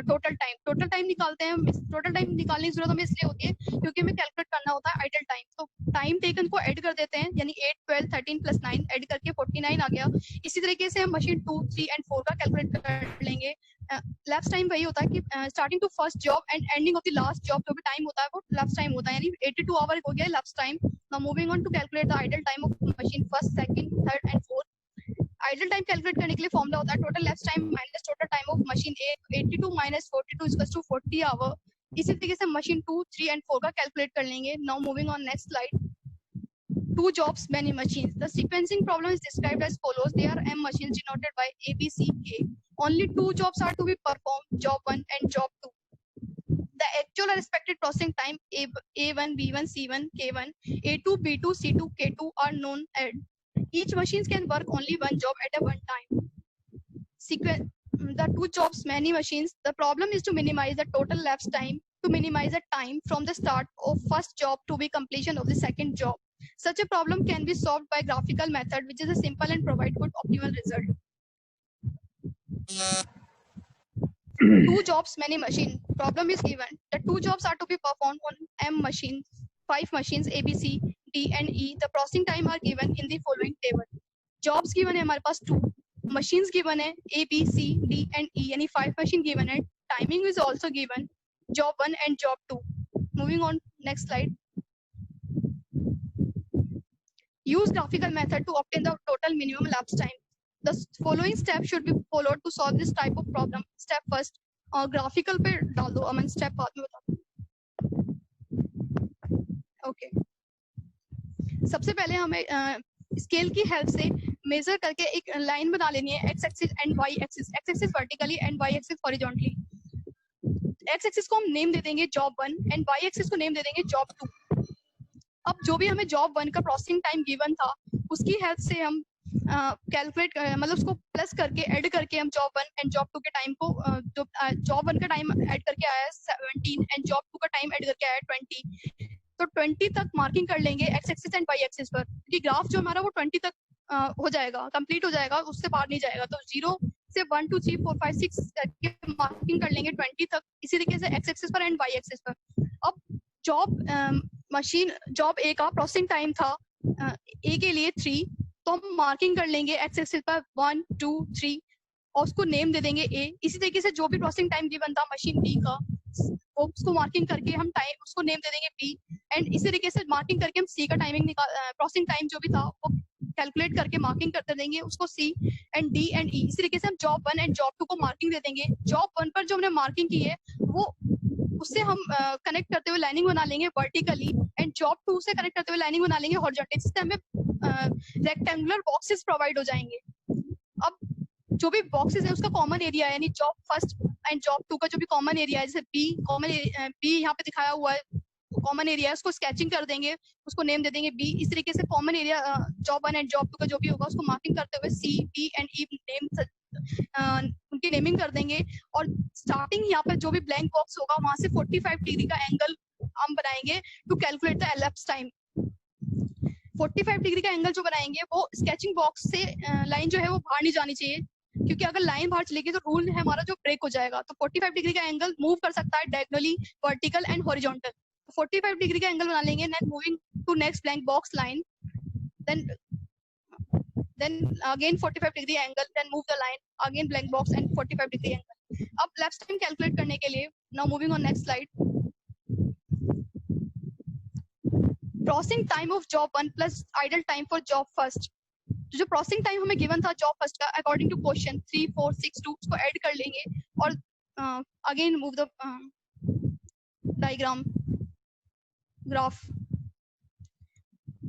टोटल टाइम। टोटल टाइम निकालते हैं। टोटल टाइम निकालने की जरूरत हमें इसलिए होती है क्योंकि हमें कैलकुलेट करना होता है आइडल टाइम। तो टाइम टेकन को ऐड कर देते हैं, यानी 8 12 13 प्लस 9 ऐड करके 49 आ गया। इसी तरीके से हम मशीन 2 3 एंड 4 का कैलकुलेट कर लेंगे। लैप्स टाइम वही होता है कि starting to first job and ending of the last job जो भी टाइम होता है वो लैप्स टाइम होता है, यानी 82 आवर हो गया lapse time. Now moving on to calculate the idle time of machine first second third and fourth. Idle time calculate करने के लिए फॉर्मूला होता है total lapse time minus total time of machine A. 82 minus 42 equals to 40 hour. इसी तरीके से machine 2 3 and 4 का calculate कर लेंगे। Now moving on next slide. 2 jobs, many machines. The sequencing problem is described as follows. There are m machines denoted by A, B, C, K. Only 2 jobs are to be performed, job 1 and job 2. The actual or expected processing time A1, B1, C1, K1, A2, B2, C2, K2 are known as. Each machine can work only one job at a one time. The 2 jobs, many machines. The problem is to minimize the total elapsed time, to minimize the time from the start of first job to be completion of the second job. Such a problem can be solved by graphical method, which is a simple and provide good optimal result. Two jobs, many machine. Problem is given. The two jobs are to be performed on M machine. 5 machines A, B, C, D and E. The processing time are given in the following table. Jobs given है हमारे पास 2. Machines given है A, B, C, D and E. यानी 5 machine given है. Timing is also given. Job 1 and job 2. Moving on, next slide. Use graphical method to obtain the total minimum elapsed time. The following steps should be followed to solve this type of problem. Step first, graphical पे डाल दो, अमन step बाद में बता दो. Okay. सबसे पहले हमें स्केल की हेल्प से मेजर करके एक लाइन बना लेनी है, x axis and y axis. x axis vertically and y axis horizontally. x axis को हम नेम दे देंगे job 1 एंड y एक्सिस को नेम दे देंगे job 2. अब जो भी हमें जॉब 1 का प्रोसेसिंग टाइम गिवन था उसकी हेल्प से हम कैलकुलेट मतलब उसको प्लस करके ऐड करके हम जॉब 1 एंड जॉब 2 के टाइम को जो जॉब 1 का टाइम ऐड करके आया 17 एंड जॉब 2 का टाइम ऐड करके आया 20. तो 20 तक मार्किंग कर लेंगे X axis and Y axis पर, क्योंकि ग्राफ जो हमारा वो 20 तक हो जाएगा, कंप्लीट हो जाएगा, उससे बाहर नहीं जाएगा. तो 0 से 1 2 3 4 5 6 करके मार्किंग कर लेंगे 20 तक. इसी तरीके से एक्स एक्सिस पर एंड वाई एक्सिस पर. अब जॉब मशीन जॉब ए का प्रोसेसिंग टाइम था ए के लिए 3, तो हम मार्किंग कर लेंगे एक्स एक्सिस पर 1 2 3 और उसको नेम दे देंगे ए. इसी तरीके से जो भी प्रोसेसिंग टाइम गिवन था मशीन बी का उसको मार्किंग करके हम टाइम उसको नेम दे देंगे बी. एंड इसी तरीके से मार्किंग करके हम सी का टाइमिंग प्रोसेसिंग टाइम जो भी था वो कैलकुलेट करके मार्किंग करते देंगे उसको सी एंड डी एंड ई. इसी तरीके से हम जॉब 1 एंड जॉब 2 को मार्किंग दे देंगे. जॉब 1 पर जो हमने मार्किंग की है वो उससे हम कनेक्ट करते हुए लाइनिंग बना लेंगे वर्टिकली एंड जॉब 2 से कनेक्ट करते हुए लाइनिंग बना लेंगे हॉरिजॉन्टली. इससे हमें रेक्टेंगुलर बॉक्सेस प्रोवाइड हो जाएंगे. अब जो भी बॉक्सेस है उसका कॉमन एरिया है, यानी जॉब फर्स्ट एंड जॉब 2 का जो भी कॉमन एरिया है, जैसे बी कॉमन बी यहाँ पे दिखाया हुआ है कॉमन एरिया है, उसको स्केचिंग कर देंगे, उसको नेम दे देंगे बी. इस तरीके से common area job 1 and job 2 का जो भी होगा उसको मार्किंग करते हुए C D and E name उनकी नेमिंग कर देंगे. और स्टार्टिंग यहाँ पे जो भी ब्लैंक बॉक्स होगा वहां से 45 डिग्री का एंगल हम बनाएंगे to calculate the elapsed time. 45 degree का एंगल जो बनाएंगे वो स्केचिंग बॉक्स से लाइन जो है वो बाहर नहीं जानी चाहिए, क्योंकि अगर लाइन बाहर चलेगी तो रूल है हमारा जो ब्रेक हो जाएगा. तो 45 डिग्री का एंगल मूव कर सकता है diagonally, vertical and horizontal. 45 degree का एंगल बना लेंगे. Then moving to next blank box line, then again 45 degree angle, then move the line again blank box and 45 degree angle. अब elapsed time calculate करने के लिए now moving on next slide. Processing time of job 1 plus idle time for job first. जो processing time हमें given था job first का according to question 3 4 6 2 उसको add कर लेंगे और again move the diagram graph.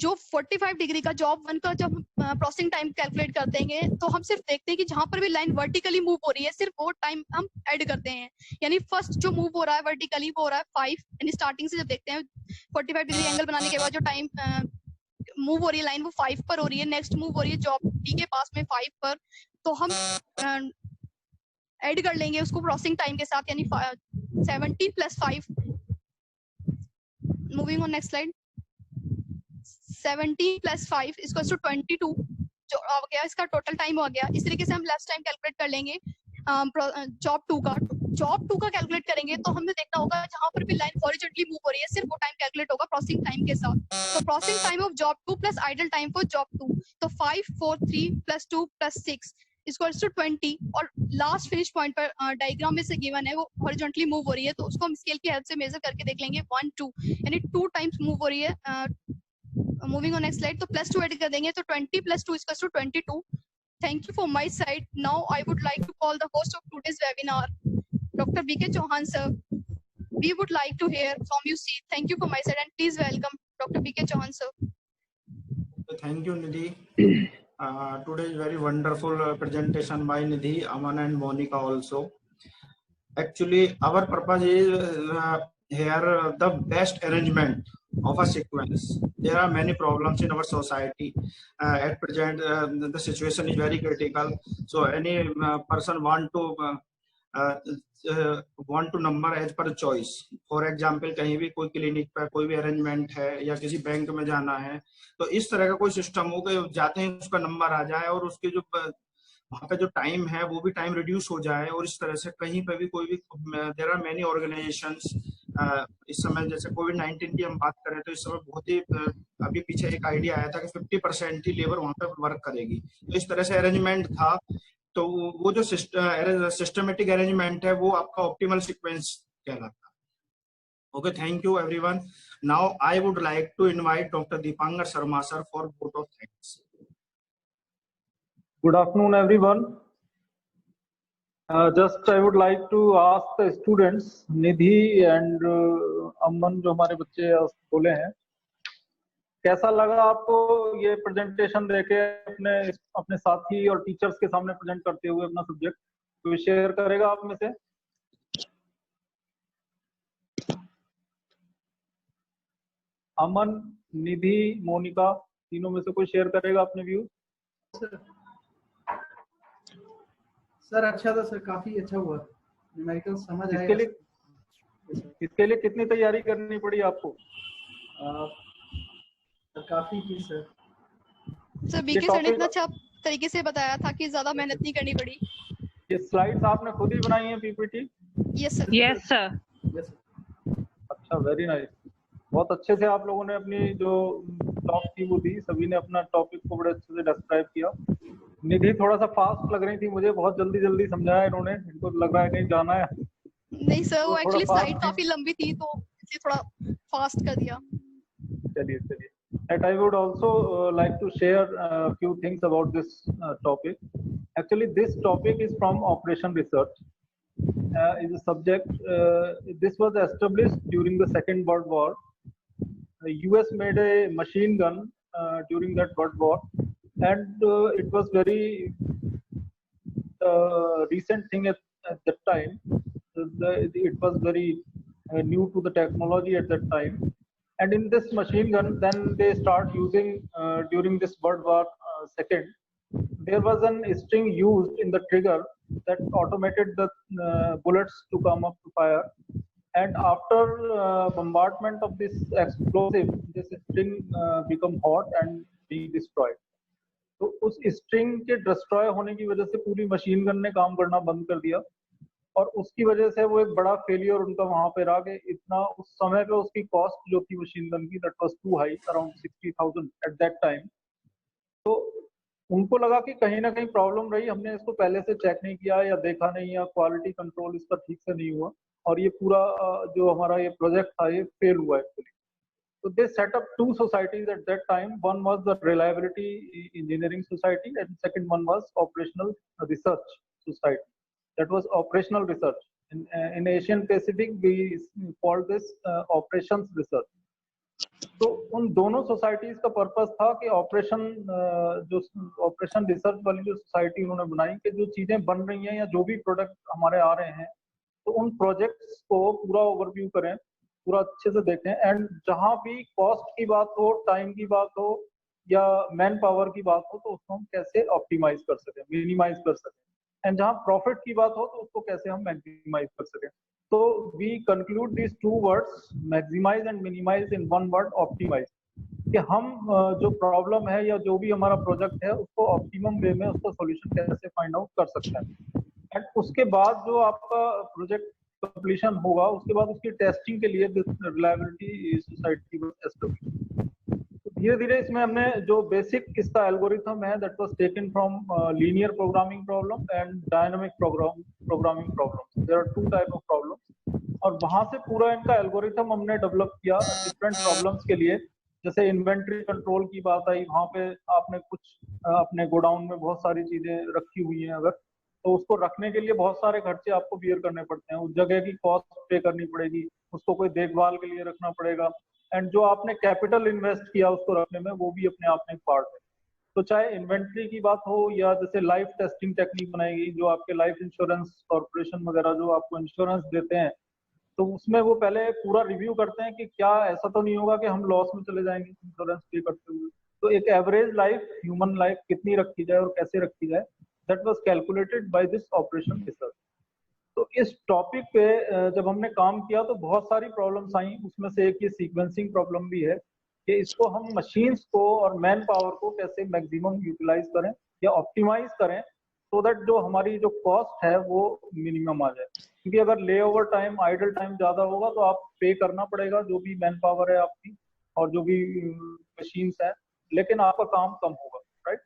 जो 45 डिग्री का जॉब 1 का जब प्रोसेसिंग टाइम कैलकुलेट कर देंगे तो हम सिर्फ देखते हैं कि जहां पर भी लाइन वर्टिकली मूव हो रही है सिर्फ वो टाइम हम ऐड करते हैं. यानी फर्स्ट जो मूव हो रहा है वर्टिकली वो हो रहा है 5, यानी स्टार्टिंग से जब देखते हैं 45 डिग्री एंगल बनाने के बाद जो टाइम मूव हो रही है लाइन वो 5 पर हो रही है. नेक्स्ट मूव हो रही है जॉब डी के पास में 5 पर, तो हम ऐड कर लेंगे उसको प्रोसेसिंग टाइम के साथ, यानी 70 + 5. Moving on next slide. 70 + 5 = 22 जो आ गया, इसका टोटल टाइम हो गया. इस तरीके से हम लास्ट टाइम कैलकुलेट कर लेंगे जॉब 2 का. जॉब 2 का कैलकुलेट करेंगे तो हमने देखना होगा जहां पर भी लाइन हॉरिजॉन्टली मूव हो रही है सिर्फ वो टाइम कैलकुलेट होगा प्रोसेसिंग टाइम के साथ. तो processing time of job 2 plus idol time for job 2, तो 5 4 3 + 2 + 6 = 20. और लास्ट फिनिश पॉइंट पर डायग्राम में से गिवन है वो हॉरिजॉन्टली मूव हो रही है, तो उसको हम स्केल की हेल्प से मेजर करके देख लेंगे 1 2, यानी 2 टाइम्स मूव हो रही है. Moving on next slide, तो +2 ऐड कर देंगे तो 20 + 2 = 22. Thank you for my side. Now I would like to call the host of today's webinar, Dr. B.K. Chauhan sir. We would like to hear from you. See, thank you for my side and please welcome Dr. B.K. Chauhan sir. Thank you, Nidhi. Today is very wonderful presentation by Nidhi, Aman and Monica also. Actually, our purpose is here the best arrangement of a sequence. There are many problems in our society. At present, the situation is very critical. So any person want to number as per choice. For example, कहीं भी कोई clinic पे कोई भी arrangement है या किसी bank में जाना है, तो इस तरह का कोई सिस्टम हो कि जाते हैं उसका नंबर आ जाए और उसके जो वहाँ का जो टाइम है वो भी टाइम रिड्यूस हो जाए, और इस तरह से कहीं पे भी कोई भी, देयर आर मेनी ऑर्गेनाइजेशंस, इस समय जैसे कोविड-19 की हम बात करें तो इस समय बहुत ही अभी पीछे एक आइडिया आया था कि 50% ही लेबर वहाँ पे वर्क करेगी, तो इस तरह से अरेंजमेंट था। तो वो जो सिस्टमेटिक अरेंजमेंट है वो आपका ऑप्टिमल सीक्वेंस कहलाता है। Okay, thank you everyone. Now I would like to invite Dr. Deepankar Sharma sir for vote of thanks. Good afternoon, everyone. Just I would like to ask the students, Nidhi and Aman, जो हमारे बच्चे बोले हैं, कैसा लगा आपको ये presentation देके अपने अपने साथी और टीचर्स के सामने प्रेजेंट करते हुए अपना सब्जेक्ट? कोई शेयर करेगा आप में से? अमन, निधि, मोनिका, तीनों में से कोई शेयर करेगा अपने व्यू? सर अच्छा था सर, काफी अच्छा हुआ, न्यूमेरिकल समझ आया। इसके लिए कितनी तैयारी करनी पड़ी आपको? काफी थी सर। सर बीके सर ने इतना अच्छा तरीके से बताया था कि ज्यादा मेहनत नहीं करनी पड़ी। ये स्लाइड्स आपने खुद ही बनाई हैं PPT? Yes sir. Yes sir. अच्छा, वेरी नाइस। बहुत अच्छे से आप लोगों ने अपनी जो टॉक थी वो दी, सभी ने अपना टॉपिक को बड़े अच्छे से डिस्क्राइब किया। निधि थोड़ा सा फास्ट लग रही थी मुझे, बहुत जल्दी जल्दी समझाया इन्होंने, इनको लग रहा है कहीं जाना है। नहीं सर, वो एक्चुअली स्लाइड fast काफी लंबी थी तो इसलिए थोड़ा फास्ट कर दिया। चलिए चलिए। And I would also like to share a few things about this topic. Actually, this topic is from operation research. Is a subject. This was established during the Second World War. The US made a machine gun during that World War, and it was very recent thing at that time. It was very new to the technology at that time. And in this machine gun, then they start using during this World War II. There was an string used in the trigger that automated the bullets to come up to fire. And after bombardment of this explosive, this string become hot and be destroyed. तो उस string के destroy होने की वजह से पूरी machine gun ने काम करना बंद कर दिया, और उसकी वजह से वो एक बड़ा फेलियर उनका वहां पे रहा कि इतना उस समय पे उसकी कॉस्ट जो थी मशीन गन की, that was too high, around 60,000 at that time. तो उनको लगा कि कहीं ना कहीं प्रॉब्लम रही, हमने इसको पहले से चेक नहीं किया या देखा नहीं, या क्वालिटी कंट्रोल इसका ठीक से नहीं हुआ, और ये पूरा जो हमारा ये प्रोजेक्ट था ये फेल हुआ actually. So they set up two societies at that time. One was the Reliability Engineering Society, and second one was Operational Research Society. That was operational research. In Asian Pacific, we call this operations research. तो उन दोनों societies का purpose था कि operation research वाली जो society उन्होंने बनाई, कि जो चीजें बन रही हैं या जो भी प्रोडक्ट हमारे आ रहे हैं, तो उन प्रोजेक्ट्स को पूरा ओवरव्यू करें, पूरा अच्छे से देखें, एंड जहां भी कॉस्ट की बात हो, टाइम की बात हो, या मैन पावर की बात हो, तो उसको हम कैसे ऑप्टिमाइज कर सकें, मिनिमाइज कर सकें, एंड जहां प्रॉफिट की बात हो तो उसको कैसे हम मैक्सिमाइज कर सकें। तो we conclude this two words, maximize and minimize, in one word, optimize, कि हम जो प्रॉब्लम है या जो भी हमारा प्रोजेक्ट है उसको ऑप्टिमम वे में उसका सॉल्यूशन कैसे फाइंड आउट कर सकते हैं। एंड उसके बाद जो आपका प्रोजेक्ट कंप्लीशन होगा, उसके बाद उसकी टेस्टिंग के लिए रिलायबिलिटी सोसाइटी एस्टैब्लिश। धीरे धीरे इसमें हमने जो बेसिक इसका एल्गोरिथम है, that was taken from linear programming problem and dynamic programming problem. There are two type of problem, और वहां से पूरा इनका एल्गोरिथम हमने डेवलप किया डिफरेंट प्रॉब्लम्स के लिए। जैसे इन्वेंट्री कंट्रोल की बात आई, वहां पे आपने कुछ अपने गोडाउन में बहुत सारी चीजें रखी हुई हैं अगर, तो उसको रखने के लिए बहुत सारे खर्चे आपको बियर करने पड़ते हैं, उस जगह की कॉस्ट पे करनी पड़ेगी, उसको कोई देखभाल के लिए रखना पड़ेगा, एंड जो आपने कैपिटल इन्वेस्ट किया उसको रखने में, वो भी अपने आप में एक पार्ट है। तो चाहे इन्वेंट्री की बात हो, या जैसे लाइफ टेस्टिंग टेक्निक बनाई गई, जो आपके लाइफ इंश्योरेंस कॉर्पोरेशन वगैरह जो आपको इंश्योरेंस देते हैं, तो उसमें वो पहले पूरा रिव्यू करते हैं कि क्या ऐसा तो नहीं होगा कि हम लॉस में चले जाएंगे इंश्योरेंस पे करते हुए। तो एक एवरेज लाइफ, ह्यूमन लाइफ कितनी रखी जाए और कैसे रखी जाए, that was calculated by this operation research. तो इस टॉपिक पे जब हमने काम किया तो बहुत सारी प्रॉब्लम्स आई, उसमें से एक ये सीक्वेंसिंग प्रॉब्लम भी है, कि इसको हम मशीन्स को और मैन पावर को कैसे मैक्सिमम यूटिलाइज करें या ऑप्टिमाइज करें, सो दैट जो हमारी जो कॉस्ट है वो मिनिमम आ जाए। क्योंकि अगर ले ओवर टाइम, आइडल टाइम ज्यादा होगा तो आप पे करना पड़ेगा जो भी मैन पावर है आपकी और जो भी मशीन्स है, लेकिन आपका काम कम होगा, राइट।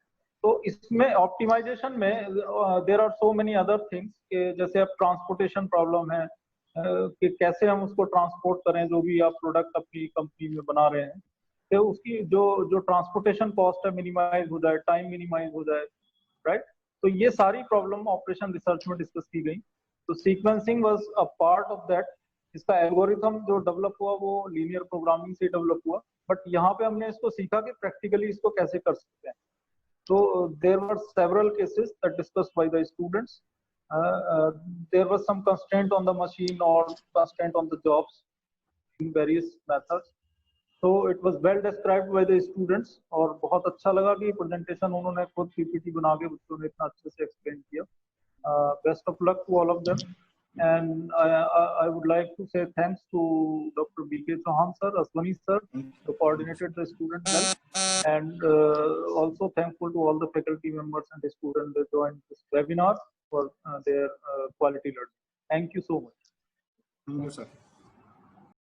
तो इसमें ऑप्टिमाइजेशन में there are so many other things, जैसे अब ट्रांसपोर्टेशन प्रॉब्लम है कि कैसे हम उसको ट्रांसपोर्ट करें, जो भी आप प्रोडक्ट अपनी कंपनी में बना रहे हैं, तो उसकी जो जो ट्रांसपोर्टेशन कॉस्ट है मिनिमाइज हो जाए, टाइम मिनिमाइज हो जाए, राइट। तो ये सारी प्रॉब्लम ऑपरेशन रिसर्च में डिस्कस की गई। तो sequencing was a part of that. इसका एल्गोरिथम जो डेवलप हुआ वो लीनियर प्रोग्रामिंग से डेवलप हुआ, बट यहाँ पे हमने इसको सीखा कि प्रैक्टिकली इसको कैसे कर सकते हैं। So there were several cases that discussed by the students. There was some constraint on the machine or constraint on the jobs in various methods. So it was well described by the students और बहुत अच्छा लगा कि presentation उन्होंने खुद PPT बना के बच्चों ने इतना अच्छे से explain किया। Best of luck to all of them. And I would like to say thanks to Dr. B.K. Chauhan sir, Aswani sir, who coordinated the student well. And also thankful to all the faculty members and the students that joined this webinar for their quality learning. Thank you so much. Thank you, sir.